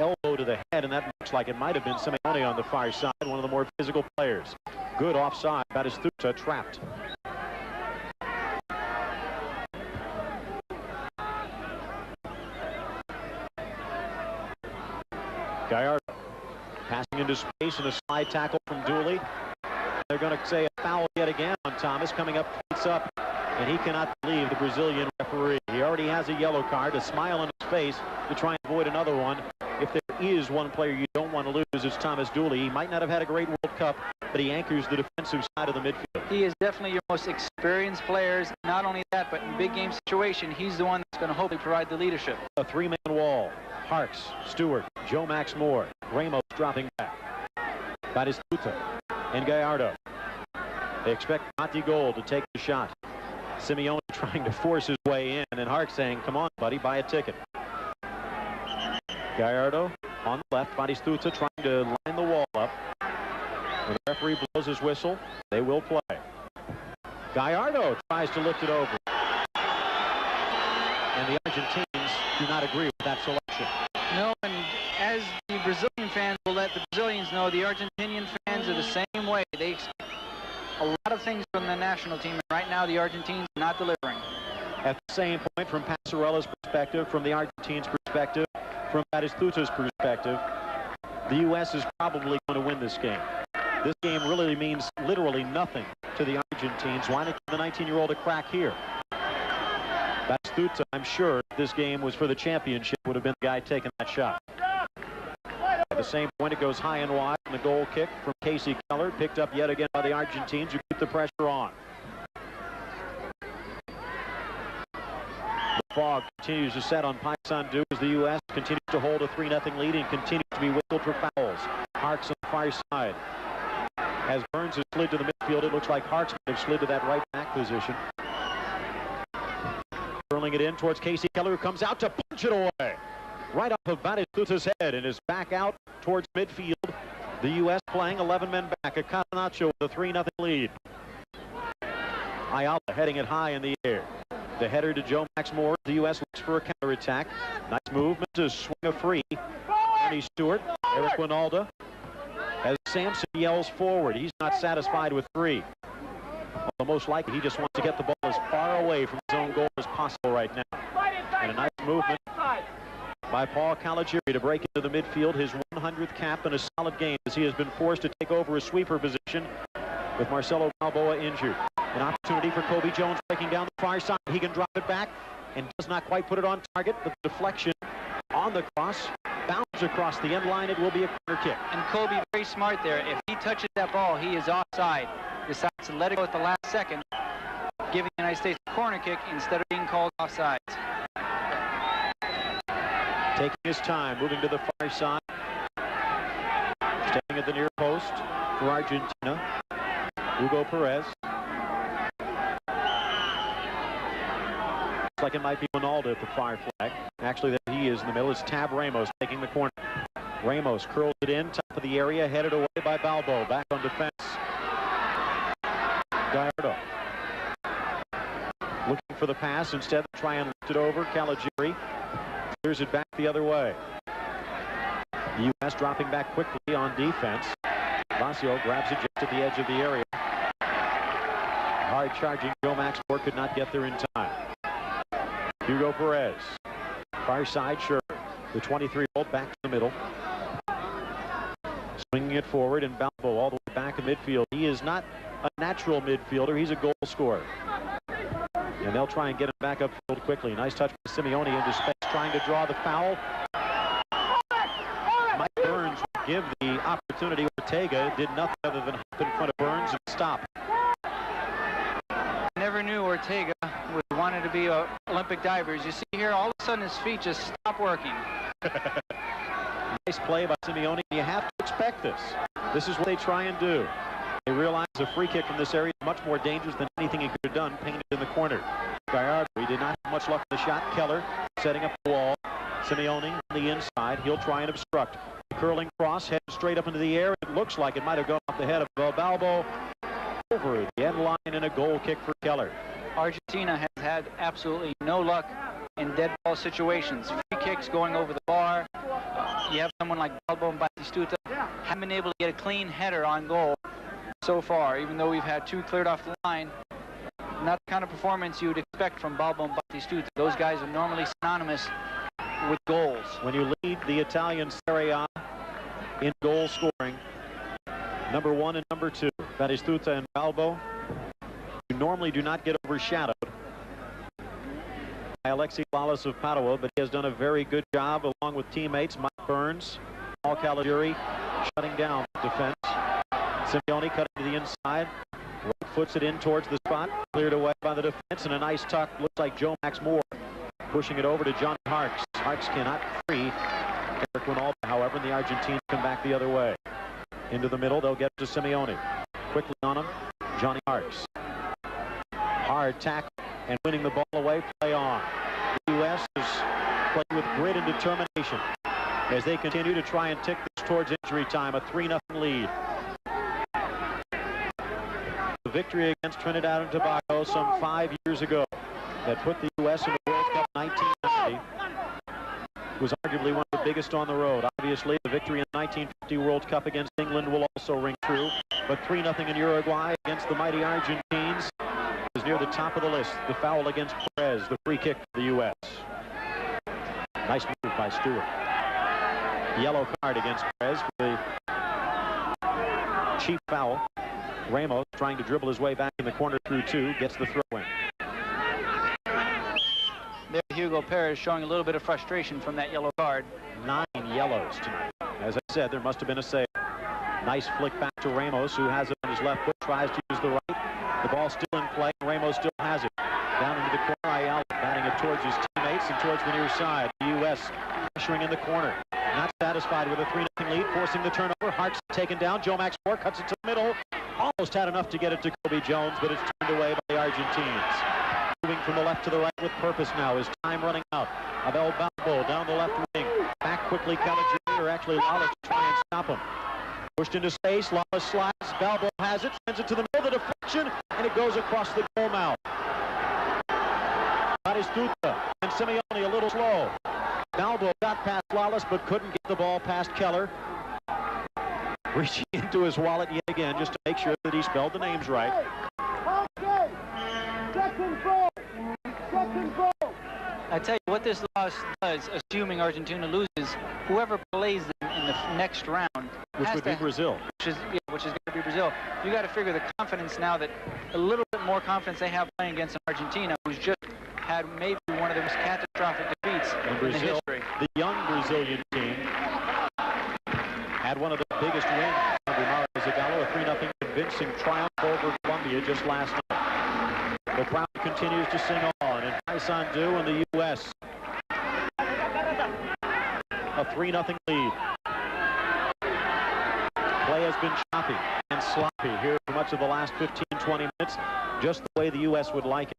elbow to the head, and that looks like it might have been Simeone on the far side, one of the more physical players. Good offside. Batistuta trapped. Gallardo passing into space and a slide tackle from Dooley. They're going to say a foul yet again on Thomas, coming up, points up, and he cannot believe the Brazilian referee. He already has a yellow card, a smile on his face to try and avoid another one. If there is one player you don't want to lose, it's Thomas Dooley. He might not have had a great World Cup, but he anchors the defensive side of the midfield. He is definitely your most experienced players. Not only that, but in big game situation, he's the one that's going to hopefully provide the leadership. A three-man wall. Harkes, Stewart, Joe Max Moore, Ramos dropping back. Batistuta and Gallardo. They expect Monty Gold to take the shot. Simeone trying to force his way in, and Harkes saying, come on, buddy, buy a ticket. Gallardo on the left, Batistuta trying to line the wall up. When the referee blows his whistle, they will play. Gallardo tries to lift it over. And the Argentines do not agree with that selection. No, and as the Brazilian fans will let the Brazilians know, the Argentinian fans are the same way. They expect a lot of things from the national team, and right now the Argentines are not delivering. At the same point, from Passarella's perspective, from the Argentines' perspective, from Batistuta's perspective, the U.S. is probably going to win this game. This game really means literally nothing to the Argentines. Why not give the 19-year-old a crack here? Batistuta, I'm sure, if this game was for the championship, would have been the guy taking that shot. At the same point, it goes high and wide, and the goal kick from Casey Keller, picked up yet again by the Argentines, who keep the pressure on. The fog continues to set on Paysandu as the U.S. continues to hold a 3-0 lead and continues to be whistled for fouls. Harkes on the far side. As Burns has slid to the midfield, it looks like Harkes might have slid to that right back position. Curling it in towards Casey Keller, who comes out to punch it away. Right off of Batistuta's head and is back out towards midfield. The U.S. playing 11 men back. A Catenaccio with a 3-0 lead. Ayala heading it high in the air. The header to Joe Max Moore. The U.S. looks for a counterattack. Nice movement to swing a free. Ernie Stewart, Eric Wynalda. As Sampson yells forward, he's not satisfied with 3. Well, most likely, he just wants to get the ball as far away from his own goal as possible right now. And a nice movement by Paul Caligiuri to break into the midfield, his 100th cap in a solid game as he has been forced to take over a sweeper position with Marcelo Balboa injured. An opportunity for Cobi Jones breaking down the far side. He can drop it back and does not quite put it on target, but the deflection on the cross bounds across the end line. It will be a corner kick. And Cobi very smart there. If he touches that ball, he is offside. Decides to let it go at the last second, giving the United States a corner kick instead of being called offside. Taking his time, moving to the far side. Staying at the near post for Argentina. Hugo Perez. Looks like it might be Wynalda at the far flag. Actually, there he is in the middle. It's Tab Ramos taking the corner. Ramos curls it in, top of the area, headed away by Balbo. Back on defense. Gallardo. Looking for the pass. Instead, try and lift it over. Caligiuri clears it back the other way. The U.S. dropping back quickly on defense. Vasio grabs it just at the edge of the area. Hard charging Joe Max Moore could not get there in time. Hugo Perez. Far side, sure. The 23-year-old back to the middle. Swinging it forward, and Balbo all the way back in midfield. He is not a natural midfielder. He's a goal scorer. And they'll try and get him back upfield quickly. Nice touch by Simeone into space, trying to draw the foul. Mike Burns would give the opportunity. Ortega did nothing other than hop in front of Burns and stop. Never knew Ortega would wanted to be Olympic divers. You see here, all of a sudden his feet just stop working. Nice play by Simeone. You have to expect this. This is what they try and do. They realize a free kick from this area is much more dangerous than anything he could have done painted in the corner. Gallardo, he did not have much luck with the shot. Keller setting up the wall. Simeone on the inside. He'll try and obstruct. Curling cross, head straight up into the air. It looks like it might have gone off the head of Balbo. Over the end line and a goal kick for Keller. Argentina has had absolutely no luck in dead ball situations. Free kicks going over the bar. you have someone like Balbo and Batistuta, haven't been able to get a clean header on goal so far, even though we've had 2 cleared off the line. Not the kind of performance you would expect from Balbo and Batistuta. Those guys are normally synonymous with goals. When you lead the Italian Serie A in goal scoring, number 1 and number 2, Batistuta and Balbo, you normally do not get overshadowed by Alexi Lalas of Padua, but he has done a very good job along with teammates Mike Burns, Paul Caligiuri, shutting down defense. Simeone cutting to the inside, right foots it in towards the spot, cleared away by the defense, and a nice tuck. Looks like Joe Max Moore pushing it over to Johnny Harkes. Harkes cannot free Eric Wynalda, however, and the Argentines come back the other way. Into the middle, they'll get to Simeone. Quickly on him, Johnny Harkes. Hard tackle and winning the ball away, play on. The U.S. is playing with grit and determination as they continue to try and tick this towards injury time, a 3-0 lead. The victory against Trinidad and Tobago some 5 years ago that put the U.S. in the World Cup 1990 was arguably one of the biggest on the road. Obviously, the victory in the 1950 World Cup against England will also ring true, but 3-0 in Uruguay against the mighty Argentines is near the top of the list. The foul against Perez, the free kick for the U.S. Nice move by Stewart. Yellow card against Perez for the cheap foul. Ramos trying to dribble his way back in the corner through 2, gets the throw-in. There, Hugo Perez showing a little bit of frustration from that yellow card. 9 yellows tonight. As I said, there must have been a save. Nice flick back to Ramos, who has it on his left foot, tries to use the right. The ball still in play. Ramos still has it. Down into the corner, Ayala batting it towards his teammates and towards the near side. The U.S. pressuring in the corner. Not satisfied with a 3-0 lead, forcing the turnover. Harkes taken down. Joe Max Moore cuts it to the middle. Almost had enough to get it to Cobi Jones, but it's turned away by the Argentines. Moving from the left to the right with purpose now. His time running out. Abel Balbo down the left wing. Back quickly, Caligiuri, or actually Lalas, to try and stop him. Pushed into space. Lalas slides. Balbo has it. Sends it to the middle of the deflection, and it goes across the goal mouth. Batistuta and Simeone a little slow. Balbo got past Lalas, but couldn't get the ball past Keller. Reaching into his wallet yet again just to make sure that he spelled the names right. I tell you what this loss does, assuming Argentina loses, whoever plays them in the next round, which would be Brazil. Which is going to be Brazil. You got to figure the confidence now, that a little bit more confidence they have playing against Argentina, who's just had maybe one of the most catastrophic defeats in Brazil, history. The young Brazilian team had one of the biggest wins under Mario Zagallo, a 3-0 convincing triumph over Colombia just last night. The crowd continues to sing on, and Paysandu and the U.S. a 3-0 lead. Play has been choppy and sloppy here for much of the last 15-20 minutes, just the way the U.S. would like it.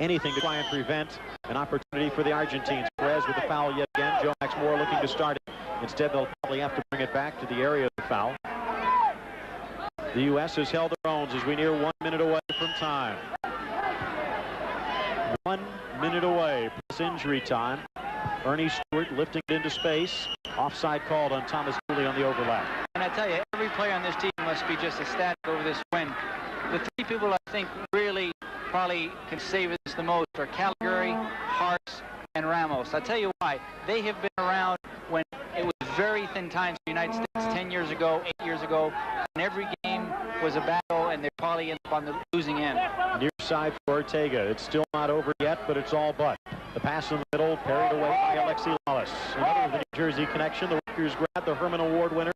Anything to try and prevent an opportunity for the Argentines. Perez with the foul yet again. Joe Max Moore looking to start it. Instead, they'll probably have to bring it back to the area of the foul. The U.S. has held their own as we near 1 minute away from time. 1 minute away plus injury time. Ernie Stewart lifting it into space. Offside called on Thomas Dooley on the overlap. And I tell you, every player on this team must be just ecstatic over this win. The 3 people I think really probably can save us the most are Caligiuri, Harkes, and Ramos. I'll tell you why. They have been around when it was very thin times in the United States 10 years ago, 8 years ago, and every game was a battle, and they probably end up on the losing end. Near side for Ortega. It's still not over yet, but it's all but. The pass in the middle, parried away by Alexi Lalas. Another of the New Jersey connection, the Rutgers grad, the Herman Award winner,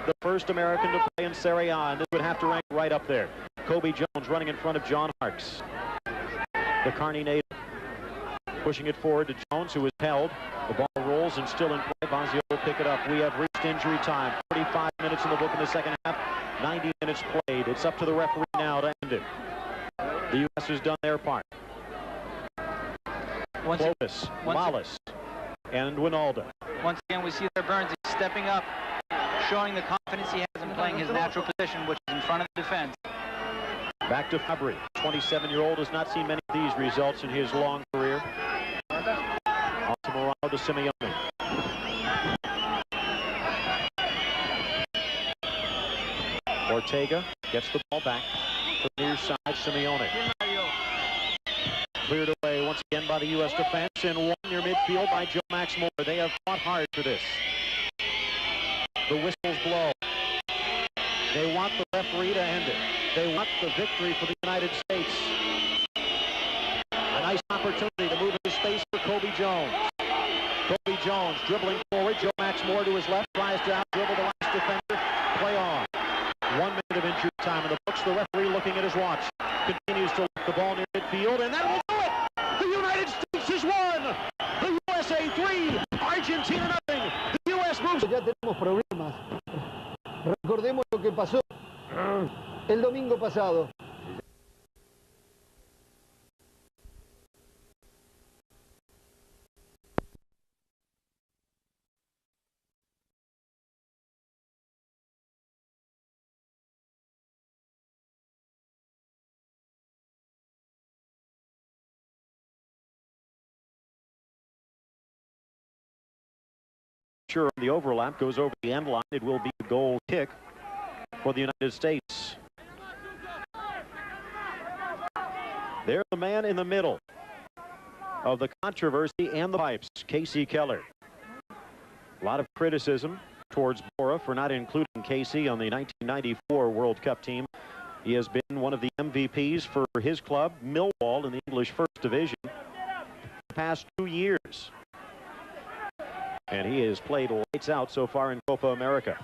the first American to play in Serie A, and this would have to rank right up there. Cobi Jones running in front of John Harkes. The Kearney native pushing it forward to Jones, who is held. The ball rolls and still in play. Bonzio will pick it up. We have reached injury time. 45 minutes in the book in the second half. 90 minutes played. It's up to the referee now to end it. The U.S. has done their part. Clovis, Lalas, and Wynalda. Once again, we see that Burns is stepping up, showing the confidence he has in playing his natural position, which is in front of the defense. Back to Fabry. 27-year-old has not seen many of these results in his long career. On to Morano to Simeone. Ortega gets the ball back to the near side. Simeone. Cleared away once again by the U.S. defense and won near midfield by Joe Max Moore. They have fought hard for this. The whistles blow. They want the referee to end it. They want the victory for the United States. A nice opportunity to move into space for Cobi Jones. Cobi Jones dribbling forward. Joe Max Moore to his left. Tries to out-dribble the last defender. Play on. 1 minute of injury time in the books. The referee looking at his watch. Continues to lift the ball near midfield, and that will do it! The United States has won! The USA 3, Argentina nothing. The U.S. moves. Ya tenemos problemas. Recordemos lo que pasó el domingo pasado. Sure, the overlap goes over the end line. It will be a goal kick for the United States. They're the man in the middle of the controversy and the pipes, Casey Keller. A lot of criticism towards Bora for not including Casey on the 1994 World Cup team. He has been one of the MVPs for his club, Millwall, in the English First Division the past 2 years. And he has played lights out so far in Copa America.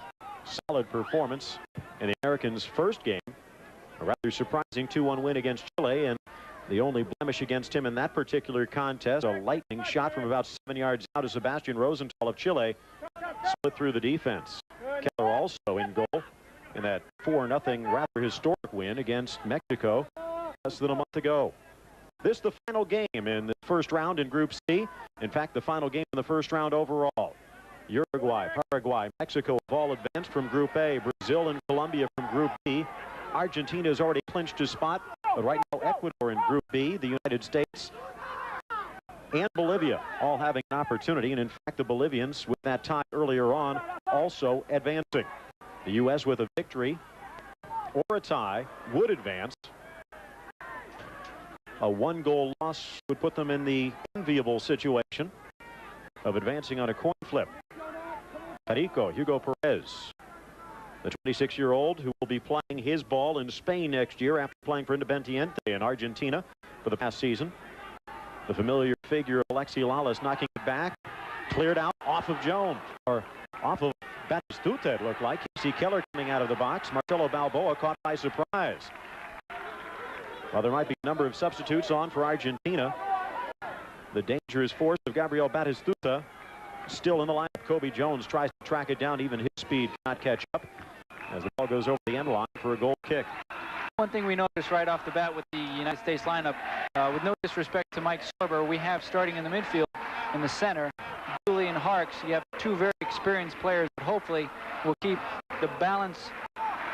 Solid performance in the Americans' first game. A rather surprising 2-1 win against Chile, and the only blemish against him in that particular contest, a lightning shot from about 7 yards out of Sebastian Rosenthal of Chile, split through the defense. Keller also in goal in that 4-0 rather historic win against Mexico less than a month ago. This is the final game in the first round in Group C. In fact, the final game in the first round overall. Uruguay, Paraguay, Mexico have all advanced from Group A. Brazil and Colombia from Group B. Argentina has already clinched a spot, but right now Ecuador in Group B. The United States and Bolivia all having an opportunity. And in fact, the Bolivians, with that tie earlier on, also advancing. The U.S. with a victory or a tie would advance. A 1-goal loss would put them in the enviable situation of advancing on a coin flip. Perico, Hugo Perez, the 26-year-old who will be playing his ball in Spain next year after playing for Independiente in Argentina for the past season. The familiar figure of Alexi Lalas knocking it back, cleared out off of Jones, or off of Batistuta, it looked like. Casey Keller coming out of the box. Marcelo Balboa caught by surprise. Well, there might be a number of substitutes on for Argentina. The dangerous force of Gabriel Batistuta still in the lineup. Cobi Jones tries to track it down. Even his speed cannot catch up as the ball goes over the end line for a goal kick. One thing we noticed right off the bat with the United States lineup, with no disrespect to Mike Sorber, we have starting in the midfield in the center, Dooley and Harkes. You have two very experienced players, but hopefully will keep the balance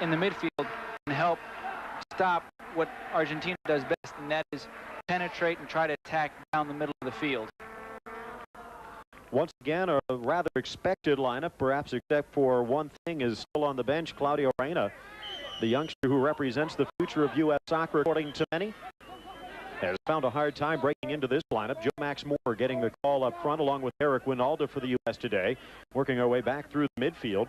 in the midfield and help stop what Argentina does best, and that is penetrate and try to attack down the middle of the field. Once again, a rather expected lineup, perhaps except for one thing, is still on the bench. Claudio Reyna, the youngster who represents the future of U.S. soccer, according to many, has found a hard time breaking into this lineup. Joe Max Moore getting the call up front along with Eric Wynalda for the U.S. today, working our way back through the midfield.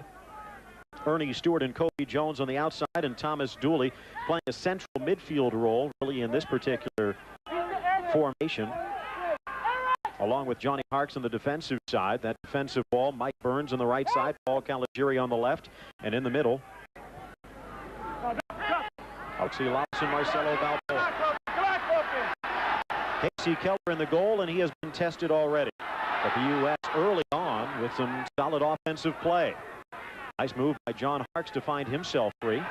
Ernie Stewart and Cobi Jones on the outside, and Thomas Dooley playing a central midfield role really in this particular formation, along with Johnny Harkes on the defensive side. That defensive wall, Mike Burns on the right side, Paul Caligiuri on the left, and in the middle, Alexi Lalas and Marcelo Balboa. Casey Keller in the goal, and he has been tested already. But the U.S. early on with some solid offensive play. Nice move by John Harkes to find himself free.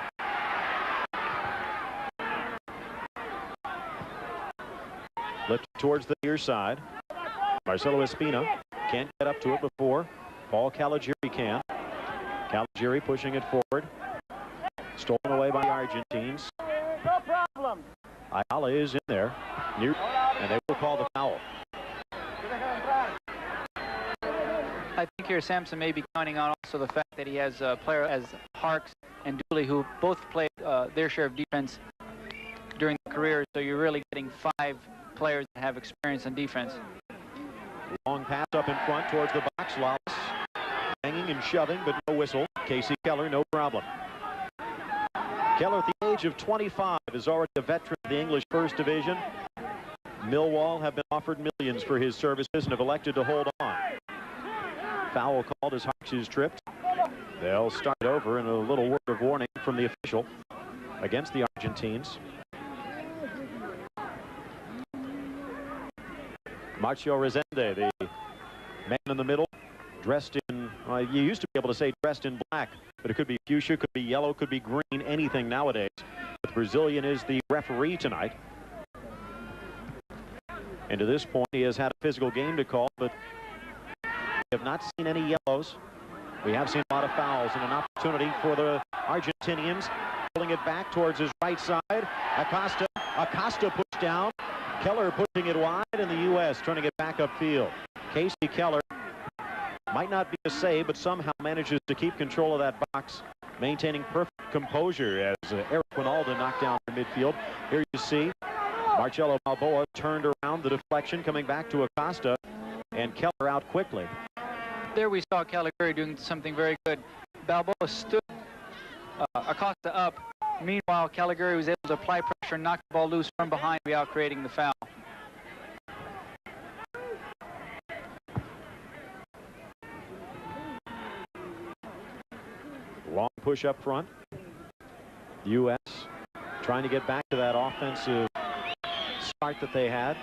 Lifted towards the near side. Marcelo Espina can't get up to it before Paul Caligiuri can. Caligiuri pushing it forward. Stolen away by the Argentines. No problem. Ayala is in there, and they will call the foul. I think here Sampson may be counting on also the fact that he has a player as Harkes and Dooley, who both played their share of defense during their career. So you're really getting 5 players that have experience in defense. Long pass up in front towards the box. Lalas hanging and shoving, but no whistle. Casey Keller, no problem. Keller, at the age of 25, is already a veteran of the English First Division. Millwall have been offered millions for his services and have elected to hold on. Foul called as Harkes is tripped. They'll start over, and a little word of warning from the official against the Argentines. Marcio Rezende, the man in the middle, dressed in, you used to be able to say dressed in black, but it could be fuchsia, could be yellow, could be green, anything nowadays. The Brazilian is the referee tonight. And to this point, he has had a physical game to call, but we have not seen any yellows. We have seen a lot of fouls, and an opportunity for the Argentinians, pulling it back towards his right side. Acosta pushed down. Keller pushing it wide, and the U.S. trying to get back upfield. Casey Keller might not be a save, but somehow manages to keep control of that box, maintaining perfect composure as Eric Wynalda knocked down the midfield. Here you see Marcelo Balboa turned around the deflection, coming back to Acosta, and Keller out quickly. There we saw Caligari doing something very good. Balboa stood Acosta up. Meanwhile, Caligari was able to apply pressure and knock the ball loose from behind without creating the foul. Long push up front. The U.S. trying to get back to that offensive start that they had.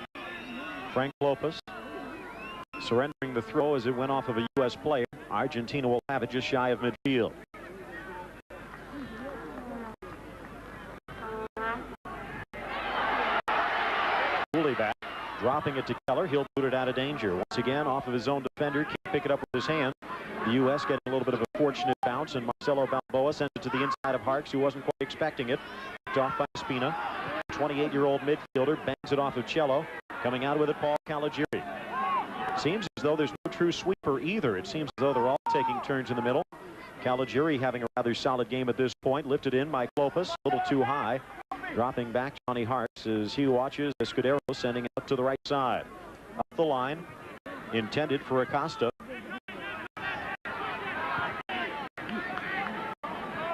Frank Lopez surrendering the throw as it went off of a U.S. player. Argentina will have it just shy of midfield. Back, dropping it to Keller. He'll boot it out of danger. Once again, off of his own defender. Can't pick it up with his hand. The U.S. getting a little bit of a fortunate bounce, and Marcelo Balboa sends it to the inside of Harkes, who wasn't quite expecting it. Picked off by Spina. 28-year-old midfielder bangs it off of Cello. Coming out with it, Paul Caligiuri. Seems as though there's no true sweeper either. It seems as though they're all taking turns in the middle. Caligiuri having a rather solid game at this point. Lifted in by Lopez, a little too high. Dropping back Johnny Harkes as he watches Escudero sending out to the right side. Up the line, intended for Acosta.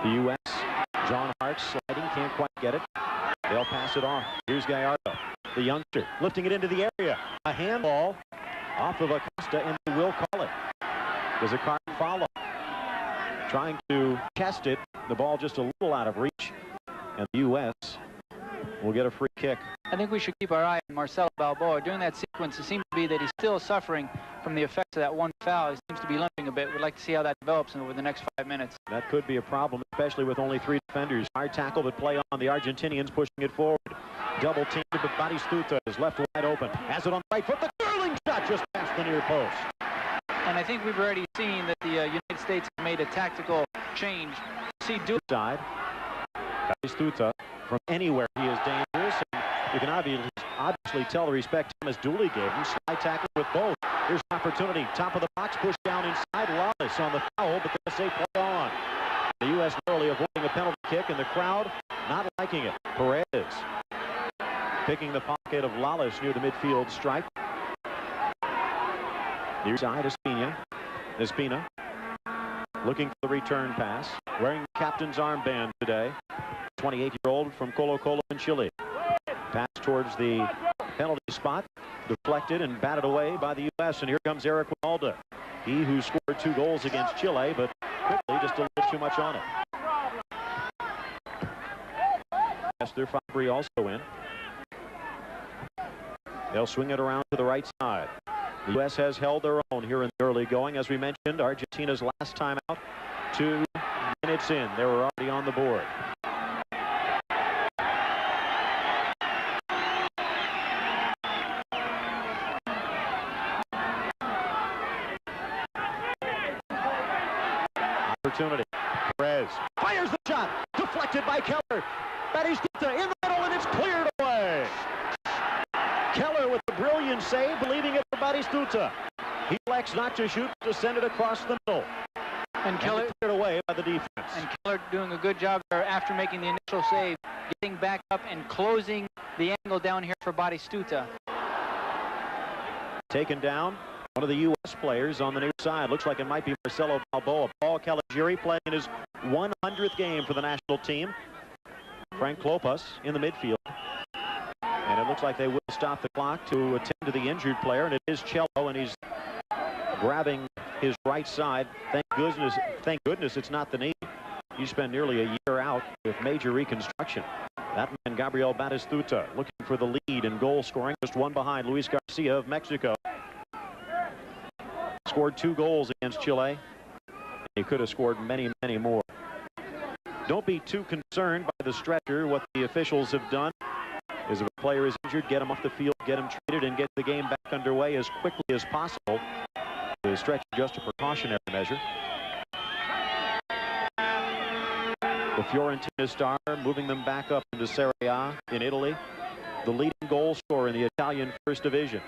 The U.S. John Harkes sliding, can't quite get it. They'll pass it off. Here's Gallardo, the youngster, lifting it into the area. A handball off of Acosta, and they will call it. Does a card follow? Trying to test it. The ball just a little out of reach. And the U.S. will get a free kick. I think we should keep our eye on Marcelo Balboa. During that sequence, it seems to be that he's still suffering from the effects of that one foul. He seems to be limping a bit. We'd like to see how that develops over the next 5 minutes. That could be a problem, especially with only 3 defenders. Hard tackle, but play on the Argentinians pushing it forward. Double teamed, but Batistuta is left wide open. Has it on the right foot. The curling shot just past the near post. And I think we've already seen that the United States have made a tactical change. See, side. Batistuta from anywhere he is dangerous, and you can obviously tell the respect Thomas Dooley gave him. Slide tackle with both. Here's an opportunity. Top of the box, push down inside. Lalas on the foul, but they say play on. The U.S. narrowly avoiding a penalty kick, and the crowd not liking it. Perez picking the pocket of Lalas near the midfield stripe. Near side, Espina looking for the return pass. Wearing captain's armband today. 28-year-old from Colo Colo in Chile. Pass towards the penalty spot. Deflected and batted away by the U.S. And here comes Eric Wynalda. He who scored 2 goals against Chile, but quickly just a little too much on it. Esther Fabry also in. They'll swing it around to the right side. The U.S. has held their own here in the early going. As we mentioned, Argentina's last time out, 2 minutes in. They were already on the board. Opportunity. Perez fires the shot. Deflected by Keller. Batistuta in the middle, and it's cleared away. Keller with a brilliant save, leaving it for Batistuta. He elects not to shoot, to send it across the middle. And Keller cleared away by the defense. And Keller doing a good job there after making the initial save, getting back up and closing the angle down here for Batistuta. Taken down. One of the U.S. players on the near side. Looks like it might be Marcelo Balboa. Paul Caligiuri playing in his 100th game for the national team. Frank Klopas in the midfield. And it looks like they will stop the clock to attend to the injured player. And it is Cello, and he's grabbing his right side. Thank goodness it's not the knee. He spent nearly a year out with major reconstruction. That man, Gabriel Batistuta, looking for the lead in goal scoring. Just one behind Luis Garcia of Mexico. Scored 2 goals against Chile. He could have scored many, many more. Don't be too concerned by the stretcher. What the officials have done is if a player is injured, get him off the field, get him treated, and get the game back underway as quickly as possible. The stretcher just a precautionary measure. The Fiorentina star moving them back up into Serie A in Italy. The leading goal scorer in the Italian First Division.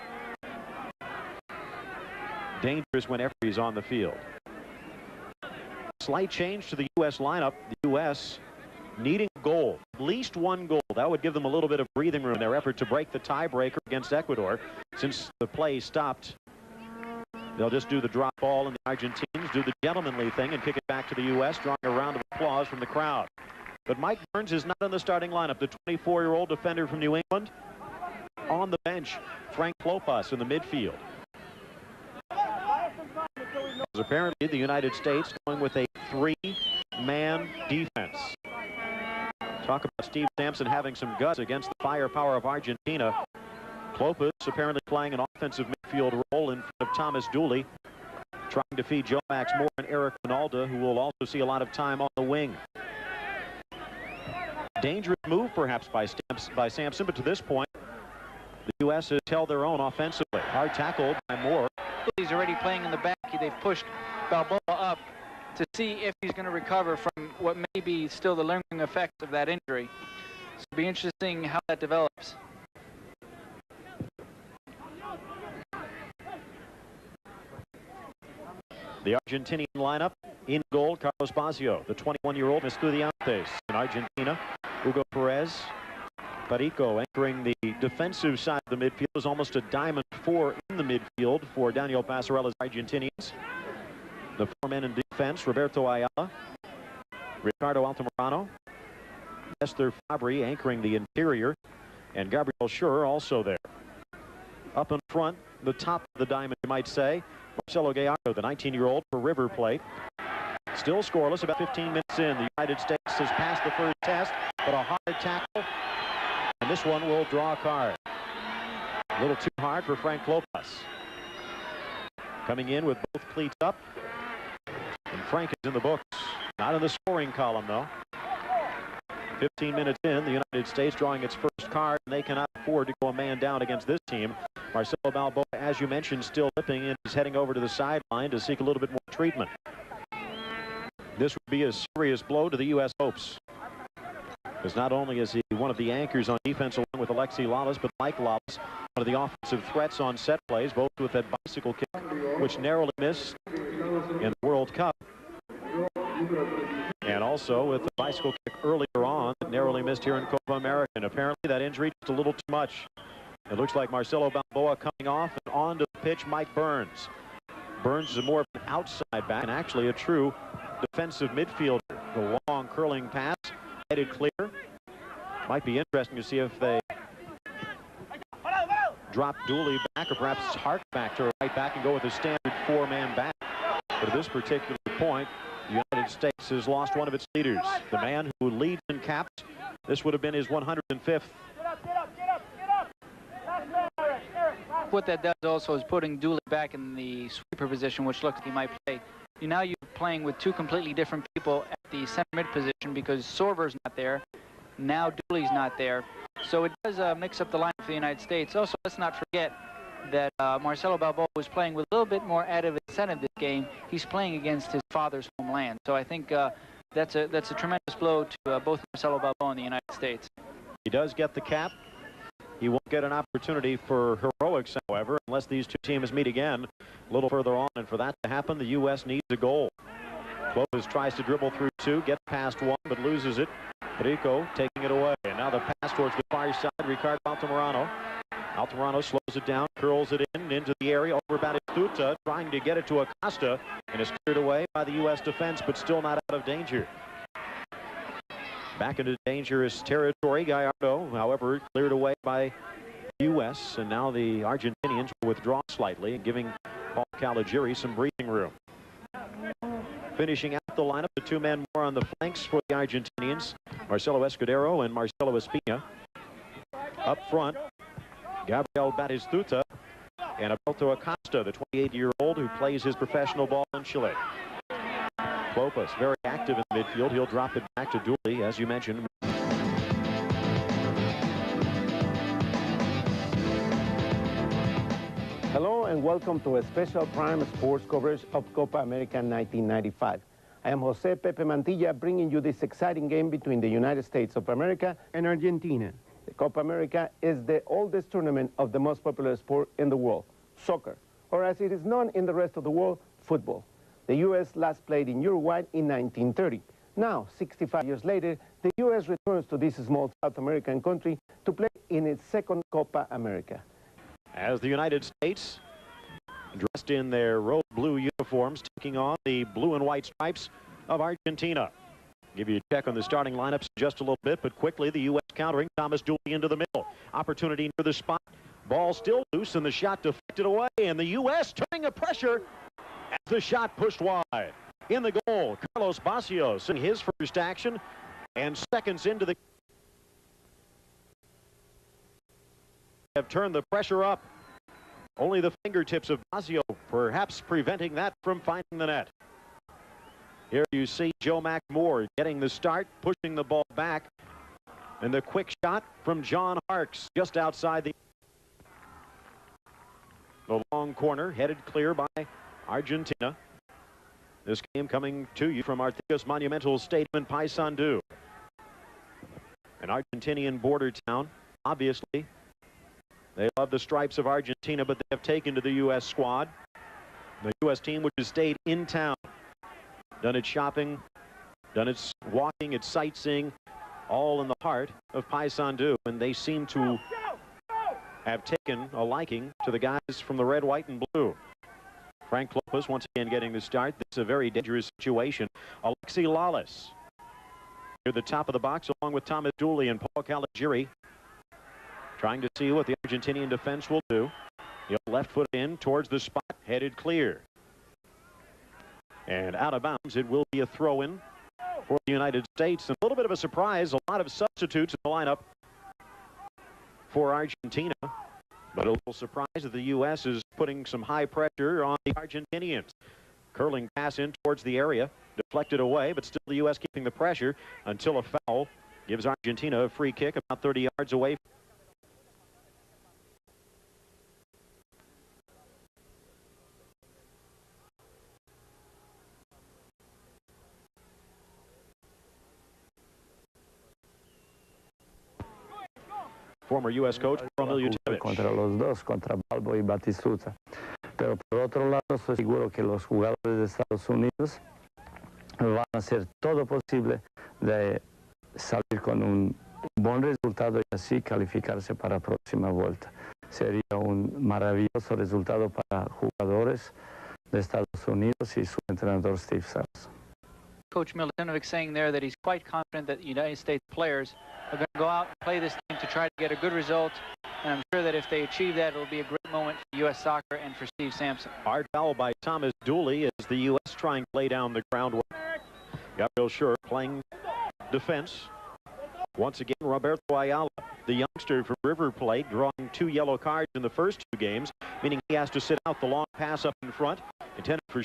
Dangerous whenever he's on the field. Slight change to the U.S. lineup. The U.S. needing a goal, at least 1 goal. That would give them a little bit of breathing room in their effort to break the tiebreaker against Ecuador. Since the play stopped, they'll just do the drop ball, and the Argentines do the gentlemanly thing and kick it back to the U.S., drawing a round of applause from the crowd. But Mike Burns is not in the starting lineup. The 24-year-old defender from New England on the bench. Frank Klopas in the midfield. Apparently, the United States going with a 3-man defense. Talk about Steve Sampson having some guts against the firepower of Argentina. Klopas apparently playing an offensive midfield role in front of Thomas Dooley, trying to feed Joe Max Moore and Eric Wynalda, who will also see a lot of time on the wing. Dangerous move, perhaps, by Sampson, but to this point, the U.S. has held their own offensively. Hard tackle by Moore. He's already playing in the back. They've pushed Balboa up to see if he's going to recover from what may be still the lingering effects of that injury. So it'll be interesting how that develops. The Argentinian lineup in goal, Carlos Bazio, the 21-year-old Estudiantes. In Argentina, Hugo Perez. Perico anchoring the defensive side of the midfield is almost a diamond 4 in the midfield for Daniel Passarella's Argentinians. The 4 men in defense, Roberto Ayala, Ricardo Altamirano, Esther Fabri anchoring the interior, and Gabriel Schur also there. Up in front, the top of the diamond, you might say, Marcelo Gallardo, the 19-year-old for River Plate. Still scoreless, about 15 minutes in. The United States has passed the first test, but a hard tackle. And this one will draw a card. A little too hard for Frank Klopas. Coming in with both cleats up. And Frank is in the books. Not in the scoring column, though. 15 minutes in, the United States drawing its first card, and they cannot afford to go a man down against this team. Marcelo Balboa, as you mentioned, still limping, and is heading over to the sideline to seek a little bit more treatment. This would be a serious blow to the U.S. hopes. Because not only is he one of the anchors on defense along with Alexi Lalas, but Mike Lalas, one of the offensive threats on set plays, both with that bicycle kick, which narrowly missed in the World Cup, and also with the bicycle kick earlier on that narrowly missed here in Copa America. And apparently that injury just a little too much. It looks like Marcelo Balboa coming off and onto the pitch, Mike Burns. Burns is more of an outside back and actually a true defensive midfielder. The long curling pass headed clear. Might be interesting to see if they drop Dooley back or perhaps Harkes back to right back and go with a standard 4-man back. But at this particular point, the United States has lost one of its leaders. The man who leads in caps. This would have been his 105th. What that does also is putting Dooley back in the sweeper position, which looks like he might play. Now you're playing with 2 completely different people at the center mid position because Sorver's not there. Now Dooley's not there. So it does mix up the lineup for the United States. Also, let's not forget that Marcelo Balboa was playing with a little bit more added incentive this game. He's playing against his father's homeland. So I think that's a tremendous blow to both Marcelo Balboa and the United States. He does get the cap. He won't get an opportunity for heroics, however, unless these two teams meet again a little further on. And for that to happen, the U.S. needs a goal. Lopez tries to dribble through two, gets past one, but loses it. Rico taking it away. And now the pass towards the far side. Ricardo Altamirano. Altamirano slows it down, curls it into the area over Batistuta, trying to get it to Acosta, and is cleared away by the U.S. defense, but still not out of danger. Back into dangerous territory. Gallardo, however, cleared away by the U.S. And now the Argentinians will withdraw slightly, giving Paul Caligiuri some breathing room. Finishing out the lineup, the two men more on the flanks for the Argentinians, Marcelo Escudero and Marcelo Espina. Up front, Gabriel Batistuta and Alberto Acosta, the 28-year-old who plays his professional ball in Chile. Lopez very active in the midfield. He'll drop it back to Dooley, as you mentioned. Hello and welcome to a special prime sports coverage of Copa America 1995. I am Jose Pepe Mantilla, bringing you this exciting game between the United States of America and Argentina. The Copa America is the oldest tournament of the most popular sport in the world, soccer, or as it is known in the rest of the world, football. The U.S. last played in Uruguay in 1930. Now, 65 years later, the U.S. returns to this small South American country to play in its second Copa America. As the United States, dressed in their road blue uniforms, taking on the blue and white stripes of Argentina. Give you a check on the starting lineups in just a little bit, but quickly the U.S. countering. Thomas Dooley into the middle. Opportunity near the spot. Ball still loose and the shot deflected away, and the U.S. turning the pressure as the shot pushed wide. In the goal, Carlos Basios in his first action, and seconds into the have turned the pressure up. Only the fingertips of Basios perhaps preventing that from finding the net. Here you see Joe McMoore getting the start, pushing the ball back, and the quick shot from John Harkes just outside the long corner, headed clear by Argentina. This game coming to you from Artigas Monumental Stadium in Paysandú, an Argentinian border town. Obviously, they love the stripes of Argentina, but they have taken to the U.S. squad. The U.S. team, which has stayed in town, done its shopping, done its walking, its sightseeing, all in the heart of Paysandú, and they seem to have taken a liking to the guys from the red, white, and blue. Frank Lopez once again getting the start. This is a very dangerous situation. Alexi Lalas near the top of the box, along with Thomas Dooley and Paul Caligiuri, trying to see what the Argentinian defense will do. He'll left foot in towards the spot, headed clear. And out of bounds, it will be a throw-in for the United States. And a little bit of a surprise, a lot of substitutes in the lineup for Argentina. But a little surprise that the U.S. is putting some high pressure on the Argentinians. Curling pass in towards the area, deflected away, but still the U.S. keeping the pressure until a foul gives Argentina a free kick about 30 yards away. Former U.S. coach contra los dos, contra Balbo y Batistuta. Pero por otro lado, estoy seguro que los jugadores de Estados Unidos van a hacer todo posible de salir con un buen resultado y así calificarse para la próxima vuelta. Sería un maravilloso resultado para jugadores de Estados Unidos y su entrenador Steve Sass. Coach Milutinovic saying there that he's quite confident that United States players are going to go out and play this game to try to get a good result. And I'm sure that if they achieve that, it'll be a great moment for U.S. soccer and for Steve Sampson. Hard foul by Thomas Dooley as the U.S. trying to lay down the groundwork. Gabriel Schur playing defense. Once again, Roberto Ayala, the youngster from River Plate, drawing 2 yellow cards in the first 2 games, meaning he has to sit out the long pass up in front, intended for